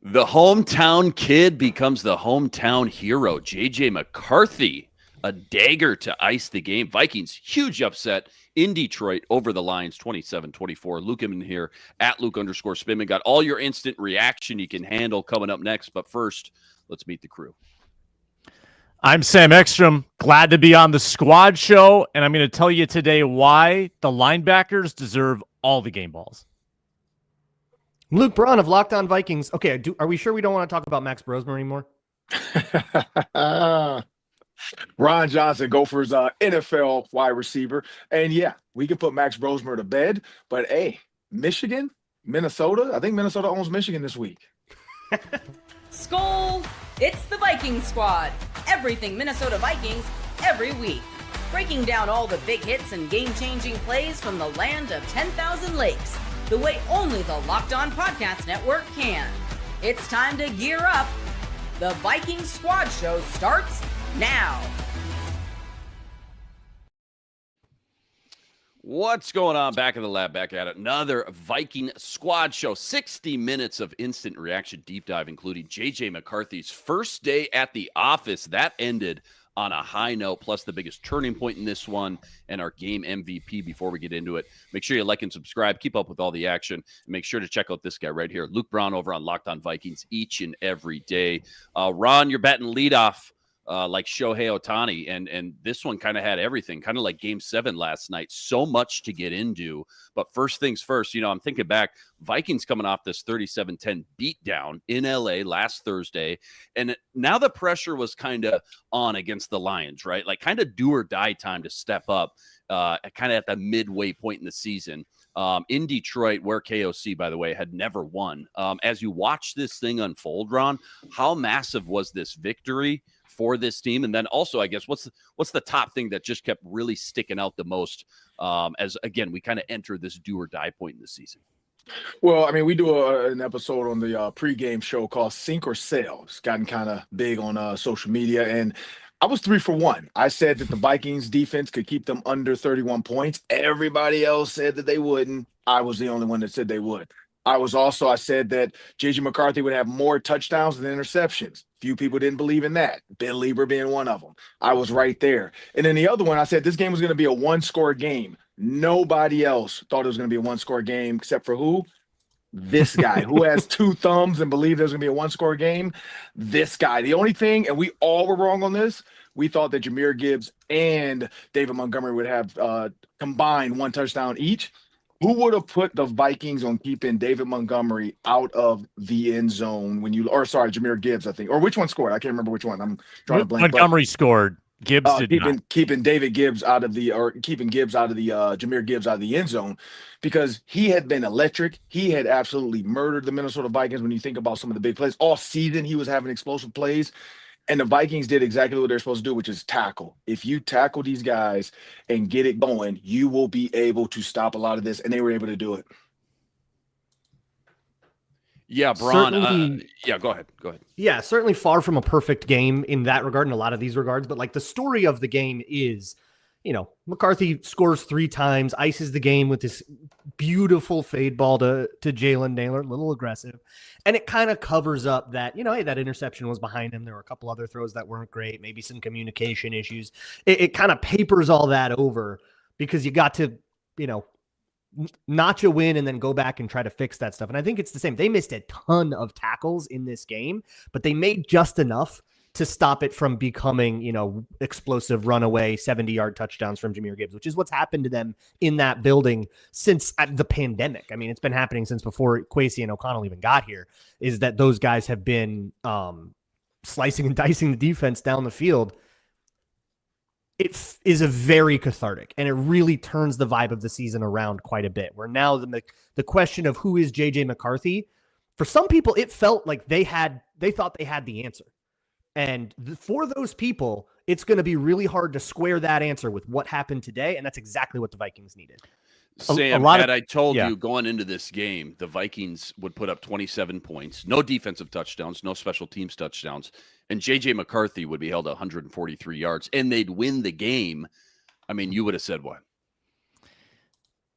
The hometown kid becomes the hometown hero. JJ McCarthy, a dagger to ice the game. Vikings, huge upset in Detroit over the Lions, 27-24. Luke in here at Luke_Spinman. Got all your instant reaction you can handle coming up next. But first, let's meet the crew. I'm Sam Ekstrom. Glad to be on the Squad Show. And I'm going to tell you today why the linebackers deserve all the game balls. Luke Braun of Locked On Vikings. Okay, are we sure we don't want to talk about Max Brosmer anymore? Ron Johnson, Gophers NFL wide receiver. And yeah, we can put Max Brosmer to bed. But hey, Michigan, Minnesota. I think Minnesota owns Michigan this week. Skol! It's the Viking Squad. Everything Minnesota Vikings every week. Breaking down all the big hits and game-changing plays from the land of 10,000 lakes. The way only the Locked On Podcast Network can. It's time to gear up. The Viking Squad Show starts now. What's going on? Back in the lab, back at it. Another Viking Squad Show. 60 minutes of instant reaction deep dive, including JJ McCarthy's first day at the office. That ended on a high note, plus the biggest turning point in this one and our game MVP. Before we get into it, make sure you like and subscribe. Keep up with all the action. And make sure to check out this guy right here, Luke Braun, over on Locked On Vikings each and every day. Ron, you're batting leadoff like Shohei Ohtani, and this one kind of had everything, kind of like Game 7 last night. So much to get into. But first things first, I'm thinking back, Vikings coming off this 37-10 beatdown in LA last Thursday, and now the pressure was kind of on against the Lions, right? Like kind of do or die time to step up kind of at the midway point in the season. In Detroit, where KOC, by the way, had never won. As you watch this thing unfold, Ron, how massive was this victory for this team? And then also, I guess, what's the top thing that just kept really sticking out the most as, again, we kind of enter this do or die point in the season? Well, I mean, we do an episode on the pregame show called Sink or Sell. It's gotten kind of big on social media, and I was 3 for 1. I said that the Vikings defense could keep them under 31 points. Everybody else said that they wouldn't. I was the only one that said they would. I said that JJ McCarthy would have more touchdowns than interceptions. Few people didn't believe in that. Ben Lieber being one of them. I was right there. And then the other one, I said this game was going to be a one-score game. Nobody else thought it was going to be a one-score game except for who? This guy who has 2 thumbs and believed there's going to be a one-score game. This guy. The only thing, and we all were wrong on this, we thought that Jahmyr Gibbs and David Montgomery would have combined 1 touchdown each. Who would have put the Vikings on keeping David Montgomery out of the end zone Jahmyr Gibbs, I think. Or which one scored? I can't remember which one. I'm drawing a blank. Montgomery scored. Gibbs did not. Keeping Jahmyr Gibbs out of the end zone, because he had been electric. He had absolutely murdered the Minnesota Vikings when you think about some of the big plays. All season, he was having explosive plays. And the Vikings did exactly what they're supposed to do, which is tackle. If you tackle these guys and get it going, you will be able to stop a lot of this. And they were able to do it. Yeah, Braun. Go ahead. Yeah, certainly far from a perfect game in that regard, in a lot of these regards. But like the story of the game is, McCarthy scores 3 times, ices the game with this beautiful fade ball to Jalen Nailor, a little aggressive. And it kind of covers up that, hey, that interception was behind him. There were a couple other throws that weren't great, maybe some communication issues. It kind of papers all that over because you got to, notch a win and then go back and try to fix that stuff. And I think it's the same. They missed a ton of tackles in this game, but they made just enough to stop it from becoming, explosive runaway 70-yard touchdowns from Jahmyr Gibbs, which is what's happened to them in that building since the pandemic. I mean, it's been happening since before Kwesi and O'Connell even got here, is that those guys have been slicing and dicing the defense down the field. It is a very cathartic, and it really turns the vibe of the season around quite a bit, where now the question of who is JJ McCarthy, for some people, it felt like they thought they had the answer. And for those people, it's going to be really hard to square that answer with what happened today, and that's exactly what the Vikings needed. Sam, had I told you going into this game, the Vikings would put up 27 points, no defensive touchdowns, no special teams touchdowns, and J.J. McCarthy would be held 143 yards, and they'd win the game, I mean, you would have said what?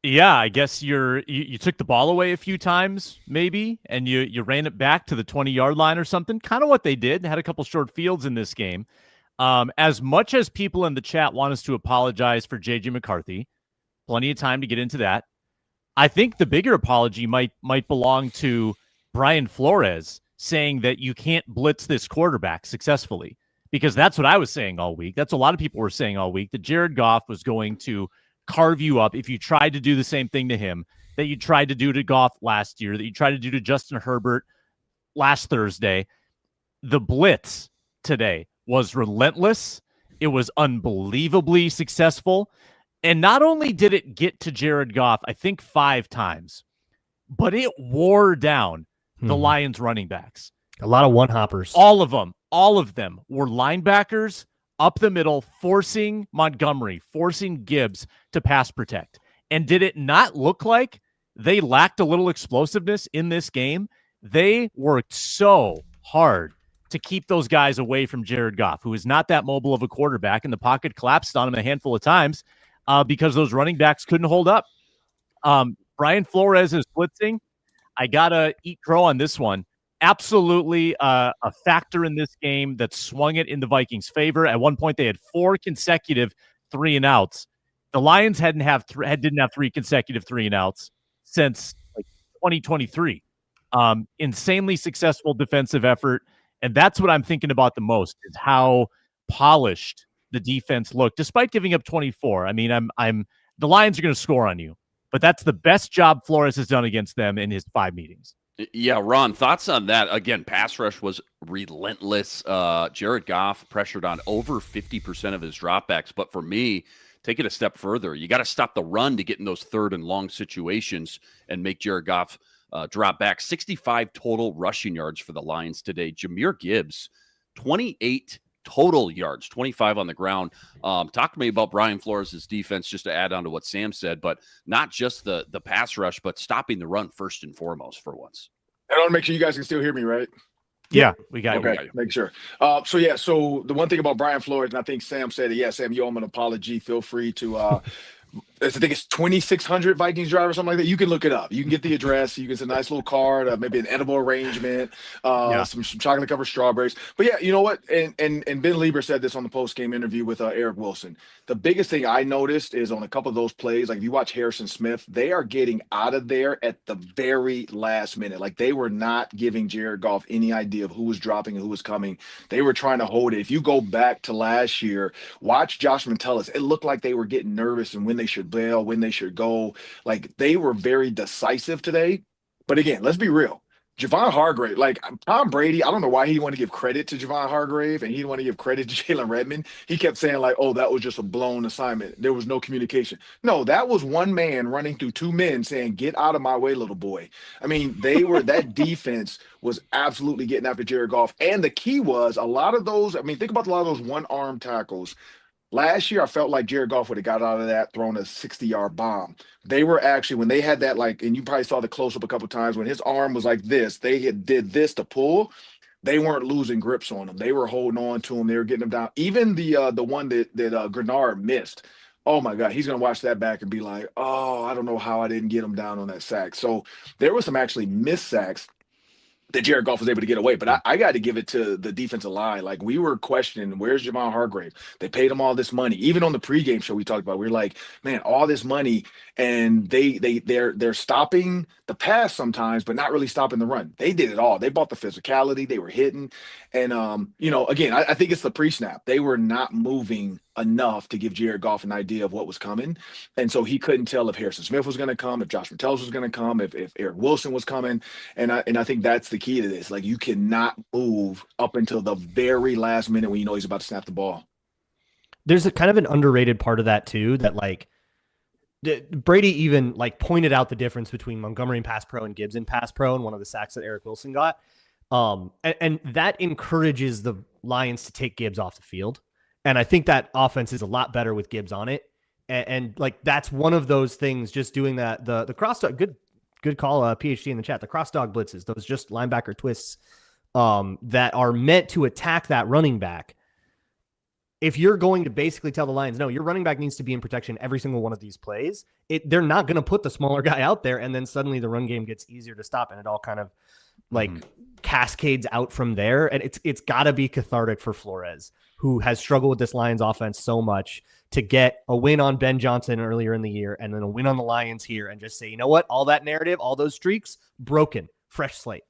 Yeah, I guess you took the ball away a few times, maybe, and you ran it back to the 20-yard line or something. Kind of what they did. They had a couple short fields in this game. As much as people in the chat want us to apologize for JJ McCarthy, plenty of time to get into that. I think the bigger apology might belong to Brian Flores saying that you can't blitz this quarterback successfully, because that's what I was saying all week. That's a lot of people were saying all week, that Jared Goff was going to carve you up if you tried to do the same thing to him that you tried to do to Goff last year, that you tried to do to Justin Herbert last Thursday. The blitz today was relentless. It was unbelievably successful. And not only did it get to Jared Goff, I think 5 times, but it wore down the Lions running backs. A lot of one-hoppers. All of them were linebackers up the middle, forcing Montgomery, forcing Gibbs to pass protect. And did it not look like they lacked a little explosiveness in this game? They worked so hard to keep those guys away from Jared Goff, who is not that mobile of a quarterback, and the pocket collapsed on him a handful of times because those running backs couldn't hold up. Brian Flores is blitzing. I got to eat crow on this one. Absolutely a factor in this game that swung it in the Vikings' favor. At one point, they had 4 consecutive 3-and-outs. The Lions didn't have 3 consecutive 3-and-outs since 2023. Insanely successful defensive effort, and that's what I'm thinking about the most, is how polished the defense looked, despite giving up 24. I mean, the Lions are going to score on you, but that's the best job Flores has done against them in his 5 meetings. Yeah, Ron, thoughts on that? Again, pass rush was relentless. Jared Goff pressured on over 50% of his dropbacks. But for me, take it a step further. You got to stop the run to get in those 3rd and long situations and make Jared Goff drop back. 65 total rushing yards for the Lions today. Jahmyr Gibbs, 28 total yards, 25 on the ground. Talk to me about Brian Flores' defense, just to add on to what Sam said, but not just the pass rush, but stopping the run first and foremost for once. I want to make sure you guys can still hear me, right? Yeah, we got okay, you. Make sure. So the one thing about Brian Flores, and I think Sam said it. Yeah, Sam, you owe him an apology. Feel free to I think it's 2,600 Vikings drive or something like that. You can look it up. You can get the address. You can get a nice little card, maybe an edible arrangement, some chocolate covered strawberries. But yeah, you know what? And Ben Lieber said this on the post game interview with Eric Wilson. The biggest thing I noticed is on a couple of those plays, like if you watch Harrison Smith, they are getting out of there at the very last minute. Like they were not giving Jared Goff any idea of who was dropping and who was coming. They were trying to hold it. If you go back to last year, watch Josh Metellus. It looked like they were getting nervous and when they should bail, when they should go. Like they were very decisive today. But again, let's be real. Javon Hargrave, like Tom Brady, I don't know why he didn't want to give credit to Javon Hargrave and he didn't want to give credit to Jalen Redmond. He kept saying like, oh, that was just a blown assignment. There was no communication. No, that was one man running through 2 men saying, get out of my way, little boy. I mean, that defense was absolutely getting after Jared Goff. And the key was a lot of those, I mean, think about a lot of those one-arm tackles. Last year, I felt like Jared Goff would have got out of that throwing a 60-yard bomb. They were actually, when they had that, like, and you probably saw the close-up a couple times, when his arm was like this, they did this to pull. They weren't losing grips on him. They were holding on to him. They were getting him down. Even the one that Grenard missed, oh, my God, he's going to watch that back and be like, oh, I don't know how I didn't get him down on that sack. So there was some actually missed sacks that Jared Goff was able to get away. But I got to give it to the defensive line. Like, we were questioning, where's Javon Hargrave? They paid him all this money. Even on the pregame show we talked about, we were like, man, all this money, and they're stopping the pass sometimes, but not really stopping the run. They did it all. They bought the physicality. They were hitting. And, again, I think it's the pre-snap. They were not moving enough to give Jared Goff an idea of what was coming. And so he couldn't tell if Harrison Smith was going to come, if Josh Metellus was going to come, if Eric Wilson was coming. And I think that's the key to this. Like, you cannot move up until the very last minute when you know he's about to snap the ball. There's a kind of an underrated part of that too, that like Brady even like pointed out the difference between Montgomery in pass pro and Gibbs in pass pro and one of the sacks that Eric Wilson got. And that encourages the Lions to take Gibbs off the field. And I think that offense is a lot better with Gibbs on it. And like, that's one of those things, just doing that, the cross dog, good call, PhD in the chat, the cross dog blitzes, those just linebacker twists that are meant to attack that running back. if you're going to basically tell the Lions, no, your running back needs to be in protection every single one of these plays, they're not going to put the smaller guy out there, and then suddenly the run game gets easier to stop, and it all kind of like cascades out from there. And it's got to be cathartic for Flores, who has struggled with this Lions offense so much, to get a win on Ben Johnson earlier in the year and then a win on the Lions here and just say, you know what, all that narrative, all those streaks, broken, fresh slate.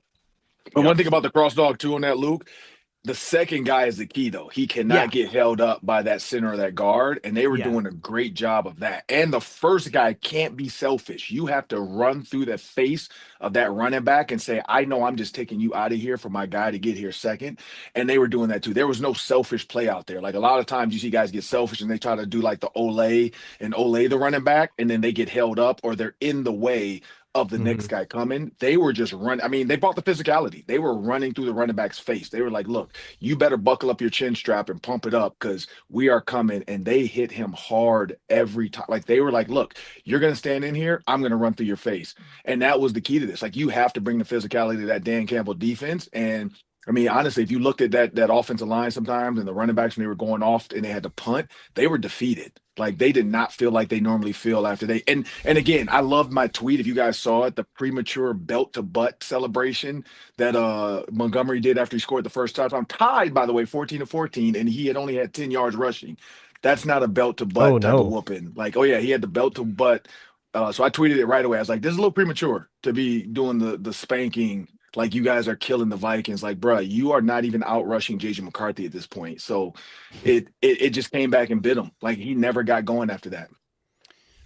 But one thing about the cross dog too on that, Luke, the second guy is the key, though. He cannot get held up by that center or that guard, and they were doing a great job of that. And the first guy can't be selfish. You have to run through the face of that running back and say, I know I'm just taking you out of here for my guy to get here second. And they were doing that too. There was no selfish play out there. Like a lot of times you see guys get selfish and they try to do like the Olay the running back, and then they get held up or they're in the way of the next guy coming. They were just running. I mean, they brought the physicality. They were running through the running back's face. They were like, look, you better buckle up your chin strap and pump it up because we are coming. And they hit him hard every time. Like they were like, look, you're going to stand in here. I'm going to run through your face. And that was the key to this. Like you have to bring the physicality to that Dan Campbell defense. And I mean, honestly, if you looked at that offensive line sometimes and the running backs when they were going off and they had to punt, they were defeated. Like they did not feel like they normally feel after they and again, I loved my tweet. If you guys saw it, the premature belt to butt celebration that Montgomery did after he scored the first touchdown, tied by the way, 14-14, and he had only had 10 yards rushing. That's not a belt to butt type of whooping. Like, oh yeah, he had the belt to butt. So I tweeted it right away. I was like, this is a little premature to be doing the spanking. Like you guys are killing the Vikings. Like, bro, you are not even out rushing JJ McCarthy at this point. So it just came back and bit him. Like he never got going after that.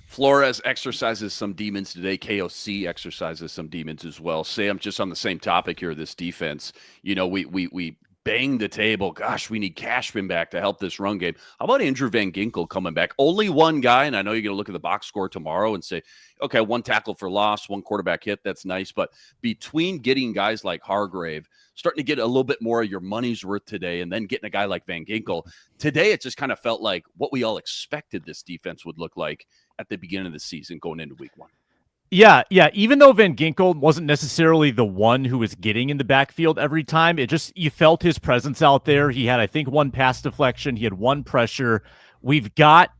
Flores exercises some demons today. KOC exercises some demons as well. Sam, just on the same topic here, this defense, you know, we bang the table. Gosh, we need Cashman back to help this run game. How about Andrew Van Ginkel coming back? Only one guy, and I know you're going to look at the box score tomorrow and say, okay, one tackle for loss, one quarterback hit. That's nice. But between getting guys like Hargrave, starting to get a little bit more of your money's worth today, and then getting a guy like Van Ginkel, today it just kind of felt like what we all expected this defense would look like at the beginning of the season going into week one. Yeah. Even though Van Ginkel wasn't necessarily the one who was getting in the backfield every time, you felt his presence out there. He had, I think, one pass deflection. He had one pressure. We've got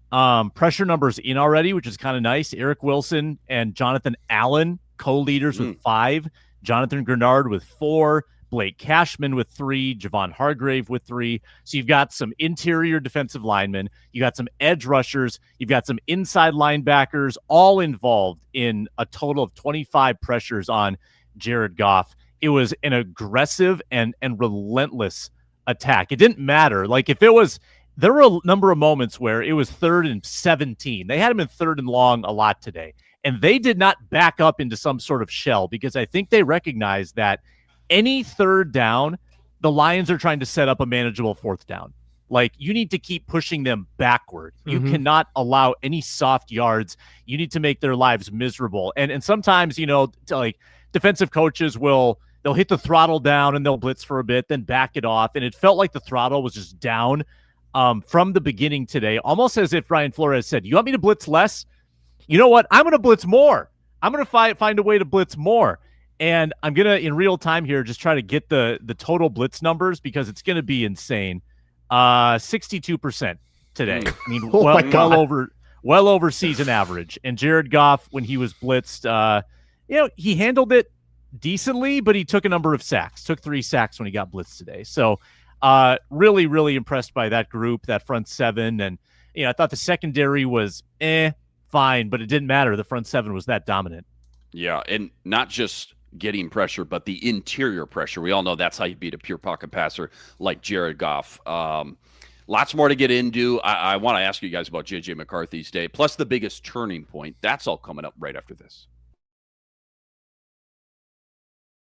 pressure numbers in already, which is kind of nice. Eric Wilson and Jonathan Allen, co-leaders with 5. Jonathan Grenard with 4. Blake Cashman with 3, Javon Hargrave with 3. So you've got some interior defensive linemen, you got some edge rushers, you've got some inside linebackers, all involved in a total of 25 pressures on Jared Goff. It was an aggressive and relentless attack. It didn't matter. Like if it was, there were a number of moments where it was 3rd and 17. They had him in 3rd and long a lot today. And they did not back up into some sort of shell because I think they recognized that any 3rd down, the Lions are trying to set up a manageable 4th down. Like you need to keep pushing them backward. You cannot allow any soft yards. You need to make their lives miserable. And sometimes, you know, like defensive coaches they'll hit the throttle down and they'll blitz for a bit, then back it off. And it felt like the throttle was just down from the beginning today, almost as if Brian Flores said, you want me to blitz less? You know what? I'm going to blitz more. I'm going to find a way to blitz more. And I'm going to, in real time here, just try to get the total blitz numbers because it's going to be insane. 62% today. I mean, well over season average. And Jared Goff, when he was blitzed, he handled it decently, but he took a number of sacks. Took 3 sacks when he got blitzed today. So really, really impressed by that group, that front 7. And, I thought the secondary was fine, but it didn't matter. The front 7 was that dominant. Yeah, and not just getting pressure, but the interior pressure. We all know that's how you beat a pure pocket passer like Jared Goff. Lots more to get into. I want to ask you guys about JJ McCarthy's day, plus the biggest turning point. That's all coming up right after this.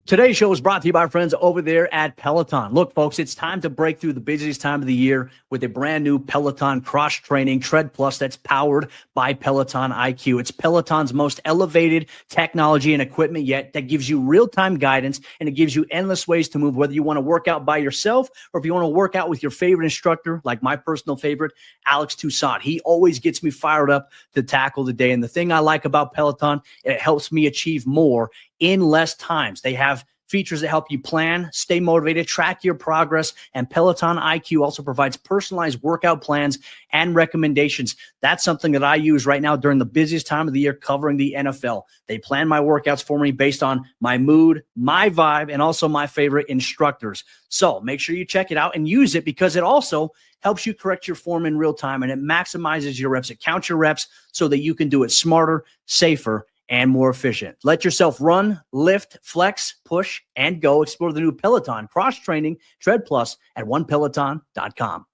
Today's show is brought to you by our friends over there at Peloton. Look, folks, it's time to break through the busiest time of the year with a brand new Peloton cross-training Tread Plus that's powered by Peloton IQ. It's Peloton's most elevated technology and equipment yet that gives you real-time guidance, and it gives you endless ways to move, whether you want to work out by yourself or if you want to work out with your favorite instructor, like my personal favorite, Alex Toussaint. He always gets me fired up to tackle the day. And the thing I like about Peloton, it helps me achieve more in less times. They have features that help you plan, stay motivated, track your progress, and Peloton IQ also provides personalized workout plans and recommendations. That's something that I use right now during the busiest time of the year covering the NFL. They plan my workouts for me based on my mood, my vibe, and also my favorite instructors. So make sure you check it out and use it because it also helps you correct your form in real time and it maximizes your reps. It counts your reps so that you can do it smarter, safer, and more efficient. Let yourself run, lift, flex, push, and go. Explore the new Peloton cross-training Tread Plus at onepeloton.com.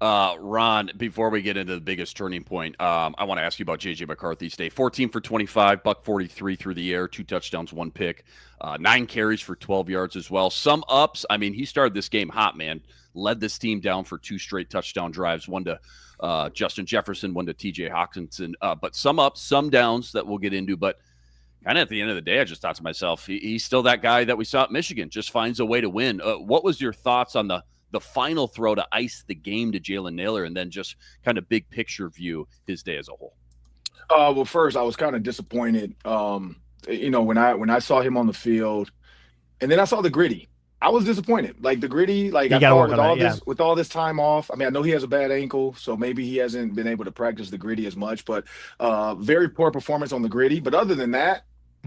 Ron, before we get into the biggest turning point, I want to ask you about JJ McCarthy's day. 14 for 25, buck 43 through the air, 2 touchdowns, 1 pick, 9 carries for 12 yards as well. Some ups. I mean, he started this game hot, man. Led this team down for 2 straight touchdown drives, one to Justin Jefferson, one to TJ Hawkinson. But some ups, some downs that we'll get into. But kind of at the end of the day, I just thought to myself, he's still that guy that we saw at Michigan, just finds a way to win. What was your thoughts on the final throw to ice the game to Jalen Nailor, and then just kind of big picture view his day as a whole? Well, first, I was kind of disappointed, when I saw him on the field, and then I saw the gritty. I was disappointed. Like the gritty, like I thought with all this time off. I mean, I know he has a bad ankle, so maybe he hasn't been able to practice the gritty as much, but very poor performance on the gritty. But other than that,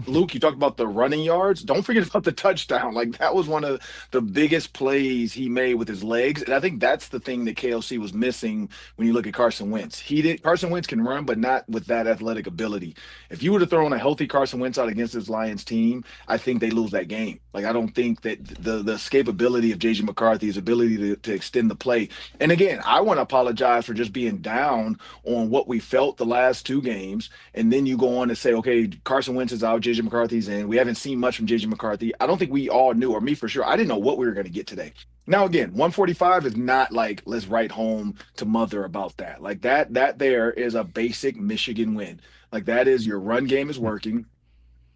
Luke, you talked about the running yards. Don't forget about the touchdown. Like that was one of the biggest plays he made with his legs. And I think that's the thing that KOC was missing when you look at Carson Wentz. Carson Wentz can run, but not with that athletic ability. If you were to throw in a healthy Carson Wentz out against this Lions team, I think they lose that game. Like I don't think that the escapability of JJ McCarthy, his ability to extend the play. And again, I want to apologize for just being down on what we felt the last 2 games. And then you go on to say, okay, Carson Wentz is out, JJ McCarthy's in. We haven't seen much from JJ McCarthy. I don't think we all knew, or me for sure. I didn't know what we were going to get today. Now, again, 145 is not like, let's write home to mother about that. Like that there is a basic Michigan win. Like that is your run game is working.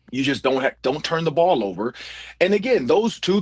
You just don't turn the ball over. And again, those 3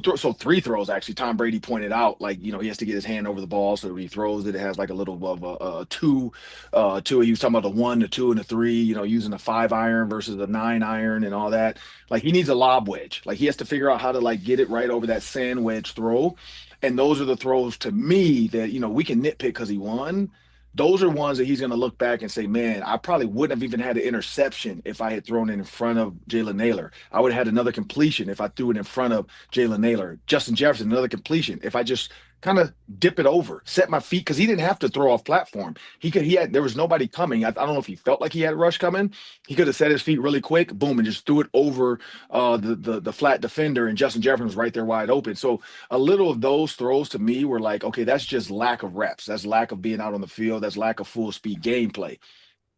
throws, actually, Tom Brady pointed out, like, he has to get his hand over the ball. So when he throws it, it has like a little of a 2. He was talking about the 1, the 2, and the 3, using a 5 iron versus a 9 iron and all that. Like he needs a lob wedge. Like he has to figure out how to like get it right over that sand wedge throw. And those are the throws to me that, we can nitpick because he won. Those are ones that he's going to look back and say, man, I probably wouldn't have even had an interception if I had thrown it in front of Jalen Nailor. I would have had another completion if I threw it in front of Jalen Nailor. Justin Jefferson, another completion if I just kind of dip it over, set my feet, because he didn't have to throw off platform. There was nobody coming. I don't know if he felt like he had a rush coming. He could have set his feet really quick, boom, and just threw it over the flat defender, and Justin Jefferson was right there wide open. So a little of those throws to me were like, okay, that's just lack of reps. That's lack of being out on the field. That's lack of full speed gameplay.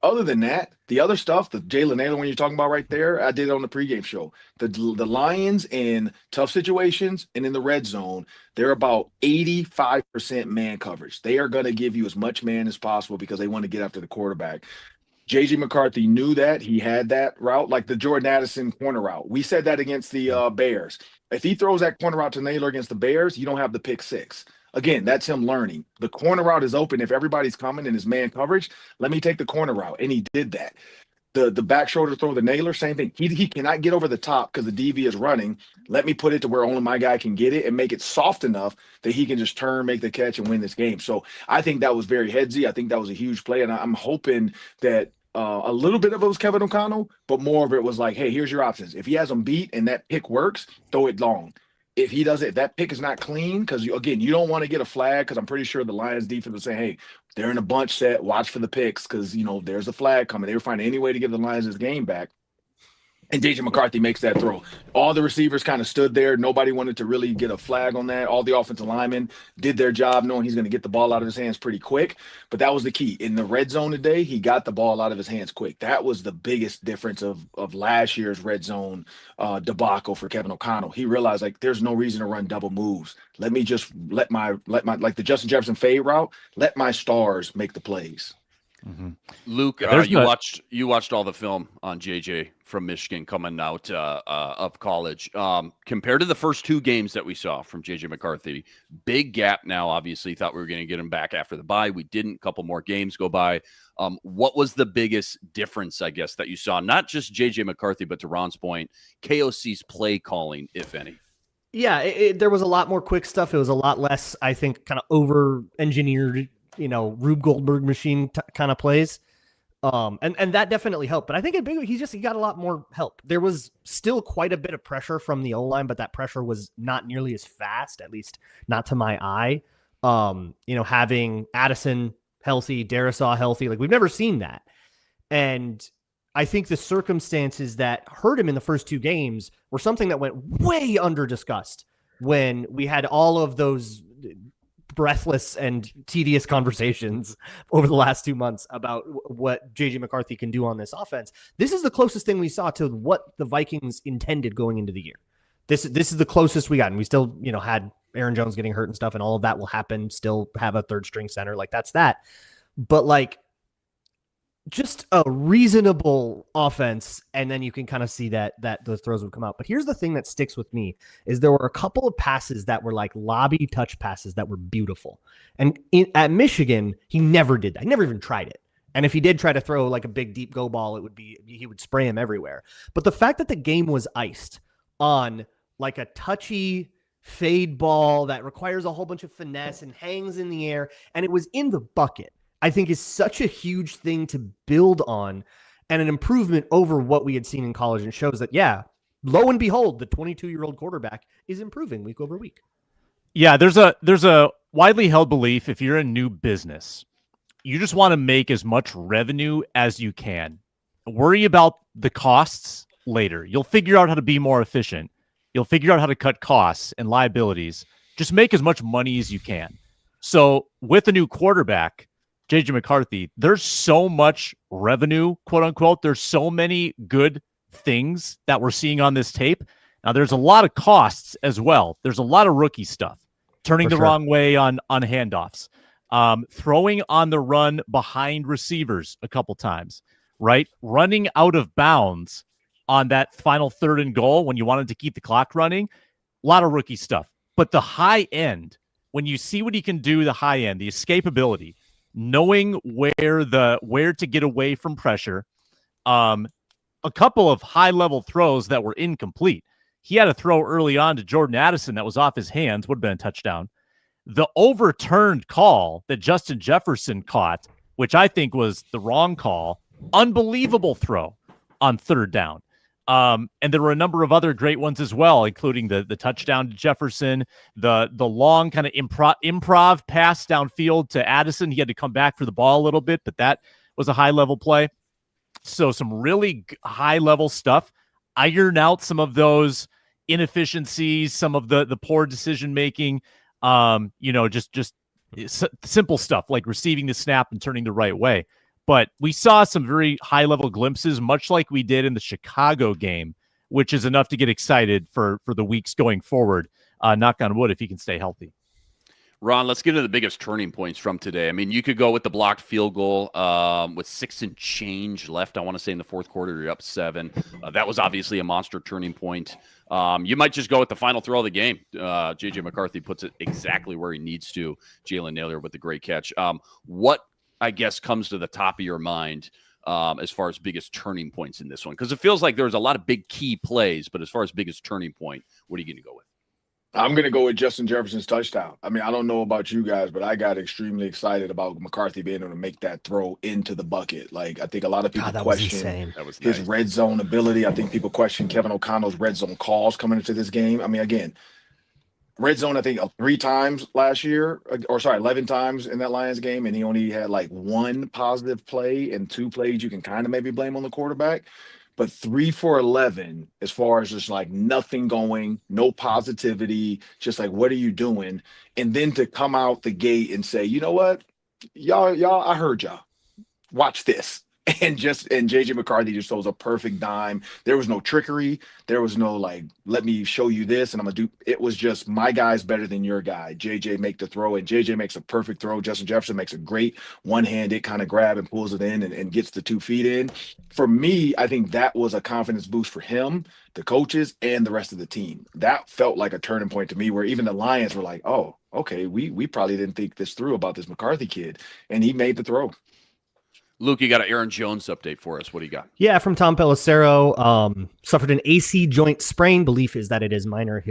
Other than that, the other stuff, the Jalen Nailor one you're talking about right there, I did it on the pregame show. The Lions in tough situations and in the red zone, they're about 85% man coverage. They are going to give you as much man as possible because they want to get after the quarterback. JJ McCarthy knew that. He had that route, like the Jordan Addison corner route. We said that against the Bears. If he throws that corner route to Nailor against the Bears, you don't have the pick 6. Again, that's him learning. The corner route is open. If everybody's coming and his man coverage, let me take the corner route. And he did that. The back shoulder throw, the Nailor, same thing. He cannot get over the top because the DB is running. Let me put it to where only my guy can get it and make it soft enough that he can just turn, make the catch, and win this game. So I think that was very headsy. I think that was a huge play. And I'm hoping that a little bit of it was Kevin O'Connell, but more of it was like, hey, here's your options. If he has them beat and that pick works, throw it long. If he does it, if that pick is not clean, because you don't want to get a flag, because I'm pretty sure the Lions defense was saying, hey, they're in a bunch set, watch for the picks, because there's a flag coming. They were finding any way to give the Lions this game back. And JJ McCarthy makes that throw. All the receivers kind of stood there. Nobody wanted to really get a flag on that. All the offensive linemen did their job knowing he's going to get the ball out of his hands pretty quick. But that was the key. In the red zone today, he got the ball out of his hands quick. That was the biggest difference of last year's red zone debacle for Kevin O'Connell. He realized, like, there's no reason to run double moves. Let me just let my like the Justin Jefferson fade route, let my stars make the plays. Luke, you watched all the film on JJ from Michigan coming out of college. Compared to the first two games that we saw from JJ McCarthy, big gap now. Obviously, thought we were going to get him back after the bye. We didn't. A couple more games go by. What was the biggest difference, I guess, that you saw? Not just JJ McCarthy, but to Ron's point, KOC's play calling, if any. Yeah, there was a lot more quick stuff. It was a lot less, I think, kind of over-engineered, Rube Goldberg machine kind of plays. And that definitely helped. But I think he got a lot more help. There was still quite a bit of pressure from the O-line, but that pressure was not nearly as fast, at least not to my eye. Having Addison healthy, Darisaw healthy, like we've never seen that. And I think the circumstances that hurt him in the first two games were something that went way under discussed when we had all of those breathless and tedious conversations over the last 2 months about what JJ McCarthy can do on this offense. This is the closest thing we saw to what the Vikings intended going into the year. This is the closest we got. And we still, had Aaron Jones getting hurt and stuff, and all of that will happen. Still have a third string center. Like that's that. But just a reasonable offense, and then you can kind of see that those throws would come out. But here's the thing that sticks with me is there were a couple of passes that were like lobby touch passes that were beautiful. And at Michigan, he never did that. He never even tried it. And if he did try to throw like a big deep go ball, he would spray him everywhere. But the fact that the game was iced on like a touchy fade ball that requires a whole bunch of finesse and hangs in the air, and it was in the bucket, I think is such a huge thing to build on and an improvement over what we had seen in college, and shows that, lo and behold, the 22-year-old quarterback is improving week over week. Yeah, there's a widely held belief if you're a new business, you just want to make as much revenue as you can. Worry about the costs later. You'll figure out how to be more efficient. You'll figure out how to cut costs and liabilities. Just make as much money as you can. So with a new quarterback, JJ McCarthy, there's so much revenue, quote unquote. There's so many good things that we're seeing on this tape. Now, there's a lot of costs as well. There's a lot of rookie stuff. Turning the wrong way on handoffs. Throwing on the run behind receivers a couple times, right? Running out of bounds on that final 3rd and goal when you wanted to keep the clock running. A lot of rookie stuff. But the high end, when you see what he can do, the high end, the escapability, knowing where to get away from pressure. A couple of high-level throws that were incomplete. He had a throw early on to Jordan Addison that was off his hands, would have been a touchdown. The overturned call that Justin Jefferson caught, which I think was the wrong call, unbelievable throw on 3rd down. And there were a number of other great ones as well, including the touchdown to Jefferson, the long kind of improv pass downfield to Addison. He had to come back for the ball a little bit, but that was a high-level play. So some really high-level stuff. Iron out some of those inefficiencies, some of the poor decision-making, just simple stuff like receiving the snap and turning the right way. But we saw some very high-level glimpses, much like we did in the Chicago game, which is enough to get excited for the weeks going forward. Knock on wood if he can stay healthy. Ron, let's get into the biggest turning points from today. I mean, you could go with the blocked field goal with 6 and change left. I want to say in the fourth quarter, you're up 7. That was obviously a monster turning point. You might just go with the final throw of the game. JJ McCarthy puts it exactly where he needs to. Jalen Nailor with the great catch. What, I guess, comes to the top of your mind as far as biggest turning points in this one? Because it feels like there's a lot of big key plays, but as far as biggest turning point, what are you going to go with? I'm going to go with Justin Jefferson's touchdown. I mean, I don't know about you guys, but I got extremely excited about McCarthy being able to make that throw into the bucket. Like, I think a lot of people question his red zone ability. I think people question Kevin O'Connell's red zone calls coming into this game. I mean, again, red zone, I think 3 times last year, 11 times in that Lions game, and he only had like 1 positive play and 2 plays you can kind of maybe blame on the quarterback. But 3 for 11, as far as just like nothing going, no positivity, just like, what are you doing? And then to come out the gate and say, you know what, y'all, I heard y'all. Watch this. And JJ McCarthy just throws a perfect dime. There was no trickery. There was no like, let me show you this and I'm gonna do it. Was just my guy's better than your guy. JJ make the throw, and JJ makes a perfect throw. Justin Jefferson makes a great one-handed kind of grab and pulls it in and gets the 2 feet in. For me, I think that was a confidence boost for him, the coaches, and the rest of the team. That felt like a turning point to me, where even the Lions were like, oh, okay, we probably didn't think this through about this McCarthy kid. And he made the throw. Luke, you got an Aaron Jones update for us. What do you got? Yeah, from Tom Pelissero, suffered an AC joint sprain. Belief is that it is minor.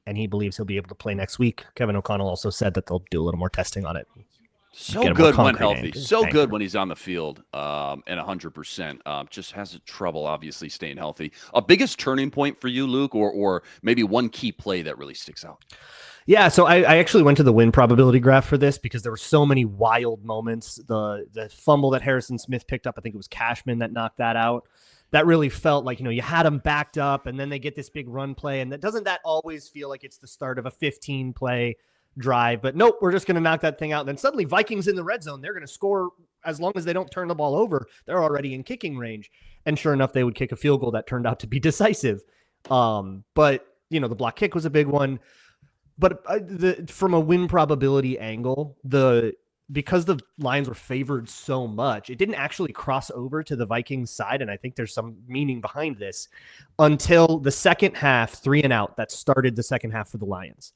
He believes he'll be able to play next week. Kevin O'Connell also said that they'll do a little more testing on it. So good when healthy. So good when he's on the field, and 100%. Just has trouble, obviously, staying healthy. A biggest turning point for you, Luke, or maybe one key play that really sticks out? Yeah, so I actually went to the win probability graph for this because there were so many wild moments. The fumble that Harrison Smith picked up, I think it was Cashman that knocked that out. That really felt like, you had them backed up, and then they get this big run play, and doesn't that always feel like it's the start of a 15-play drive? But nope, we're just going to knock that thing out. And then suddenly Vikings in the red zone, they're going to score as long as they don't turn the ball over. They're already in kicking range. And sure enough, they would kick a field goal that turned out to be decisive. But, the block kick was a big one. But from a win probability angle, because the Lions were favored so much, it didn't actually cross over to the Vikings side, and I think there's some meaning behind this, until the second half, 3 and out, that started the second half for the Lions.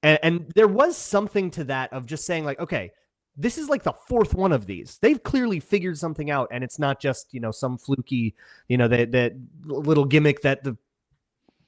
And there was something to that of just saying, like, okay, this is like the fourth one of these. They've clearly figured something out, and it's not just, some fluky, that little gimmick that the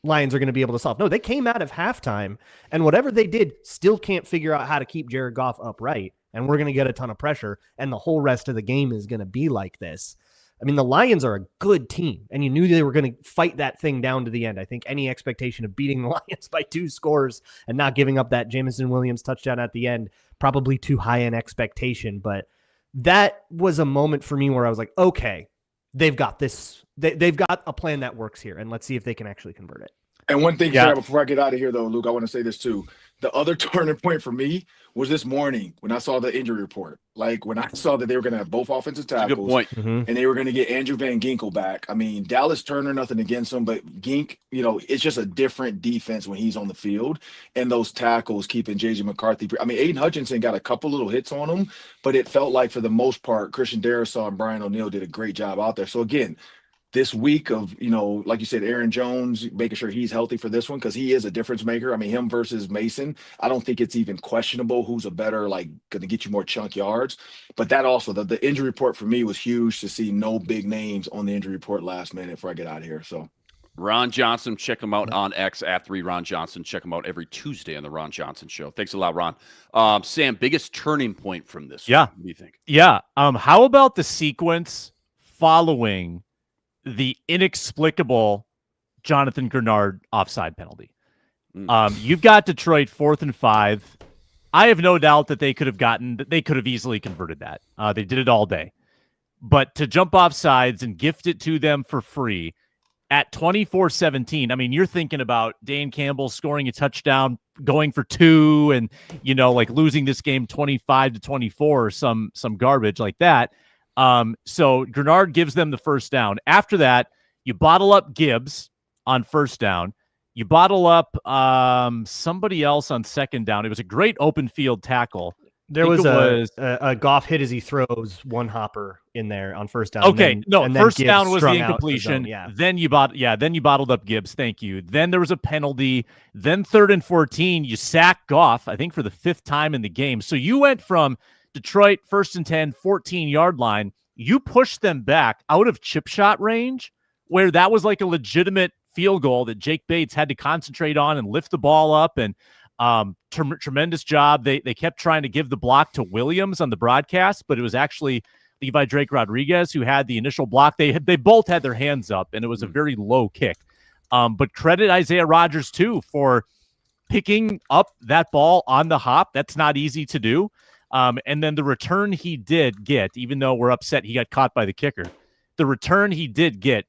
Lions are going to be able to solve. No, they came out of halftime, and whatever they did still can't figure out how to keep Jared Goff upright, and we're going to get a ton of pressure, and the whole rest of the game is going to be like this. I mean, the Lions are a good team, and you knew they were going to fight that thing down to the end. I think any expectation of beating the Lions by 2 scores and not giving up that Jameson Williams touchdown at the end, probably too high an expectation, but that was a moment for me where I was like, okay, they've got this. They've got a plan that works here, and let's see if they can actually convert it. And one thing, sorry, before I get out of here, though, Luke, I want to say this too. The other turning point for me was this morning when I saw the injury report. Like when I saw that they were going to have both offensive tackles, good point. And they were going to get Andrew Van Ginkel back. I mean, Dallas Turner, nothing against him, but Gink, it's just a different defense when he's on the field. And those tackles keeping JJ McCarthy. I mean, Aiden Hutchinson got a couple little hits on him, but it felt like for the most part, Christian Darrisaw and Brian O'Neill did a great job out there. So again, this week of, like you said, Aaron Jones, making sure he's healthy for this one because he is a difference maker. I mean, him versus Mason, I don't think it's even questionable who's a better, going to get you more chunk yards. But that also, the injury report for me was huge to see no big names on the injury report last minute before I get out of here. So Ron Johnson, check him out on X at 3 Ron Johnson. Check him out every Tuesday on the Ron Johnson Show. Thanks a lot, Ron. Sam, biggest turning point from this? Yeah. What do you think? Yeah. How about the sequence following the inexplicable Jonathan Grenard offside penalty? You've got Detroit 4th and 5. I have no doubt that they could have easily converted that. They did it all day. But to jump off sides and gift it to them for free at 24-17, I mean, you're thinking about Dan Campbell scoring a touchdown, going for 2, and, losing this game 25-24 or some garbage like that. So Grenard gives them the first down. After that, you bottle up Gibbs on first down. You bottle up somebody else on second down. It was a great open field tackle. There was a Goff hit as he throws one hopper in there on first down. Okay, first Gibbs down was the strung out incompletion. the zone, Then you bottled up Gibbs. Thank you. Then there was a penalty. Then 3rd and 14, you sack Goff, I think for the 5th time in the game. So you went from Detroit 1st and 10, 14-yard line. You pushed them back out of chip shot range where that was like a legitimate field goal that Jake Bates had to concentrate on and lift the ball up. And tremendous job. They kept trying to give the block to Williams on the broadcast, but it was actually Levi Drake Rodriguez who had the initial block. They both had their hands up, and it was a very low kick. But credit Isaiah Rodgers, too, for picking up that ball on the hop. That's not easy to do. And then the return he did get, even though we're upset he got caught by the kicker, the return he did get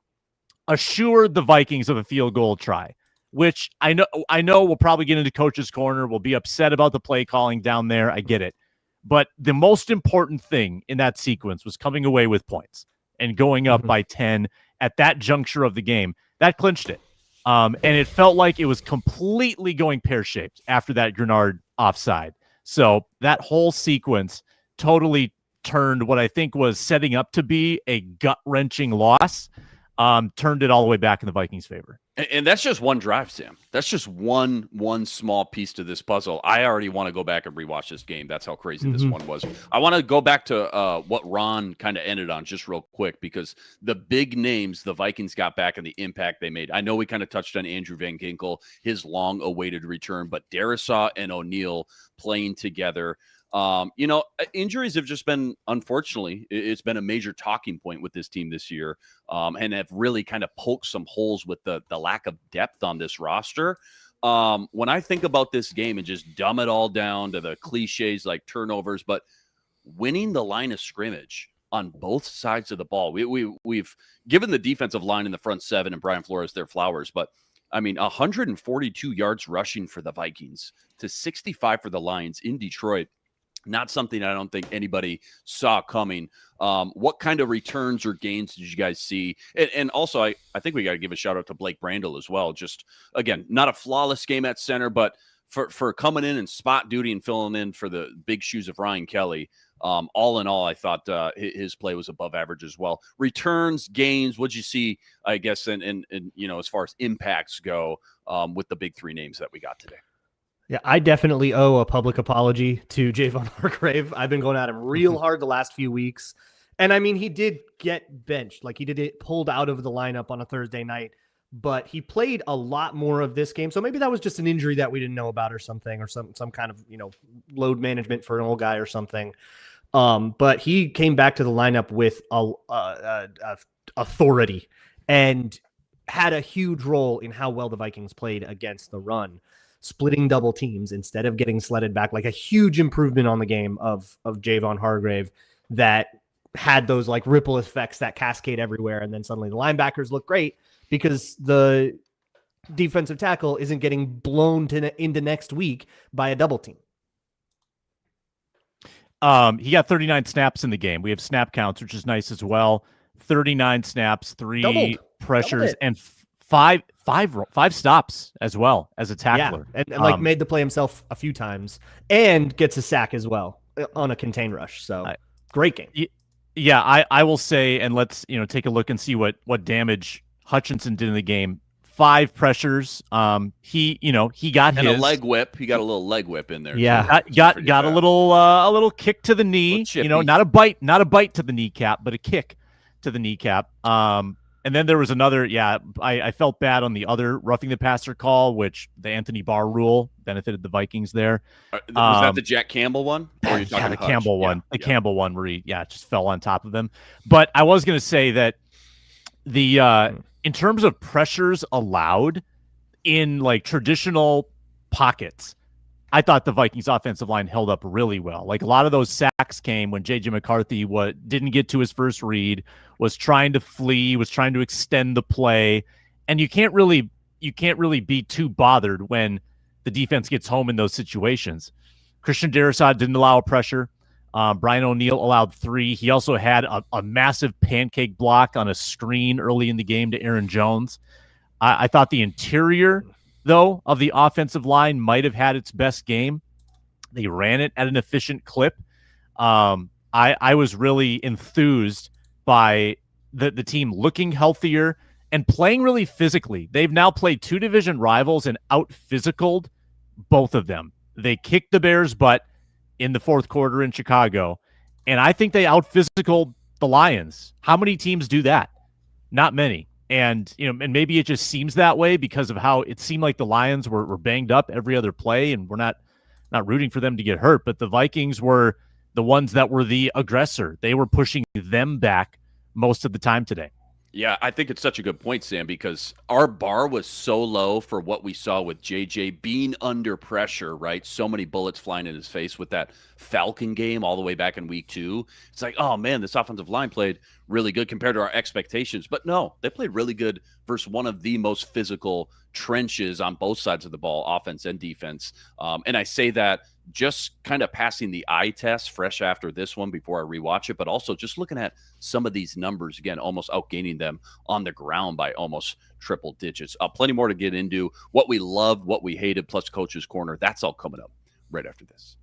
assured the Vikings of a field goal try, which I know we'll probably get into coach's corner. We'll be upset about the play calling down there. I get it. But the most important thing in that sequence was coming away with points. and going up by 10 at that juncture of the game, that clinched it. And it felt like it was completely going pear-shaped after that Grenard offside. So that whole sequence totally turned what I think was setting up to be a gut-wrenching loss, turned it all the way back in the Vikings' favor. And that's just one drive, Sam. That's just one small piece to this puzzle. I already want to go back and rewatch this game. That's how crazy this one was. I want to go back to what Ron kind of ended on just real quick, because the big names the Vikings got back and the impact they made. I know we kind of touched on Andrew Van Ginkel, his long-awaited return, but Darisaw and O'Neal playing together. Injuries have just been, unfortunately, it's been a major talking point with this team this year, and have really kind of poked some holes with the lack of depth on this roster. When I think about this game and just dumb it all down to the cliches like turnovers, but winning the line of scrimmage on both sides of the ball, we've given the defensive line in the front seven and Brian Flores their flowers, but I mean, 142 yards rushing for the Vikings to 65 for the Lions in Detroit. Not something I don't think anybody saw coming. What kind of returns or gains did you guys see? And also, I think we got to give a shout out to Blake Brandel as well. Just, again, not a flawless game at center, but for coming in and spot duty and filling in for the big shoes of Ryan Kelly. All in all, I thought his play was above average as well. Returns, gains, what'd you see, I guess, and as far as impacts go with the big three names that we got today? Yeah, I definitely owe a public apology to Javon Hargrave. I've been going at him real hard the last few weeks. And I mean, he did get benched. Like, he did get pulled out of the lineup on a Thursday night, but he played a lot more of this game. So maybe that was just an injury that we didn't know about or something, or some kind of, load management for an old guy or something. But he came back to the lineup with authority and had a huge role in how well the Vikings played against the run, splitting double teams instead of getting sledded back. Like, a huge improvement on the game of Javon Hargrave that had those like ripple effects that cascade everywhere. And then suddenly the linebackers look great because the defensive tackle isn't getting blown into next week by a double team. He got 39 snaps in the game. We have snap counts, which is nice as well. 39 snaps, three pressures, and five stops as well as a tackler. Yeah, and made the play himself a few times and gets a sack as well on a contain rush. So great game. Yeah, I will say, and let's take a look and see what damage Hutchinson did in the game. 5 pressures. He got and his a leg whip. He got a little leg whip in there. Yeah, got a little kick to the knee. Not a bite to the kneecap, but a kick to the kneecap. And then there was another. Yeah, I felt bad on the other roughing the passer call, which the Anthony Barr rule benefited the Vikings there. Was that the Jack Campbell one? Or are you talking the Campbell one. The Campbell one where he just fell on top of him. But I was going to say that in terms of pressures allowed in like traditional pockets, I thought the Vikings offensive line held up really well. Like, a lot of those sacks came when J.J. McCarthy didn't get to his first read, was trying to flee, was trying to extend the play. And you can't really be too bothered when the defense gets home in those situations. Christian Darisaw didn't allow a pressure. Brian O'Neal allowed 3. He also had a massive pancake block on a screen early in the game to Aaron Jones. I thought the interior, though, of the offensive line might have had its best game. They ran it at an efficient clip. I was really enthused by the team looking healthier and playing really physically. They've now played 2 division rivals and out-physicaled both of them. They kicked the Bears' butt in the fourth quarter in Chicago, and I think they out-physicaled the Lions. How many teams do that? Not many. And and maybe it just seems that way because of how it seemed like the Lions were banged up every other play, and we're not rooting for them to get hurt. But the Vikings were the ones that were the aggressor. They were pushing them back most of the time today. Yeah, I think it's such a good point, Sam, because our bar was so low for what we saw with JJ being under pressure, right? So many bullets flying in his face with that Falcon game all the way back in week 2. It's like, oh man, this offensive line played really good compared to our expectations. But no, they played really good versus one of the most physical trenches on both sides of the ball, offense and defense. And I say that just kind of passing the eye test fresh after this one before I rewatch it, but also just looking at some of these numbers again, almost outgaining them on the ground by almost triple digits. Plenty more to get into. What we loved, what we hated, plus Coach's Corner. That's all coming up right after this.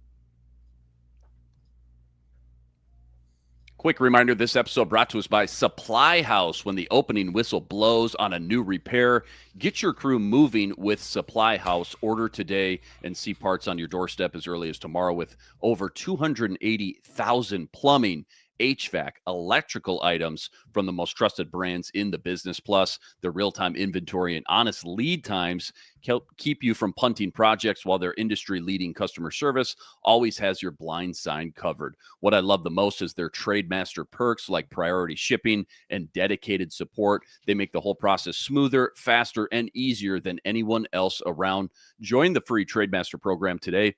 Quick reminder, this episode brought to us by Supply House. When the opening whistle blows on a new repair, get your crew moving with Supply House. Order today and see parts on your doorstep as early as tomorrow with over 280,000 plumbing, HVAC, electrical items from the most trusted brands in the business. Plus, the real-time inventory and honest lead times help keep you from punting projects, while their industry-leading customer service always has your blind sign covered. What I love the most is their Trademaster perks like priority shipping and dedicated support. They make the whole process smoother, faster, and easier than anyone else around. Join the free Trademaster program today.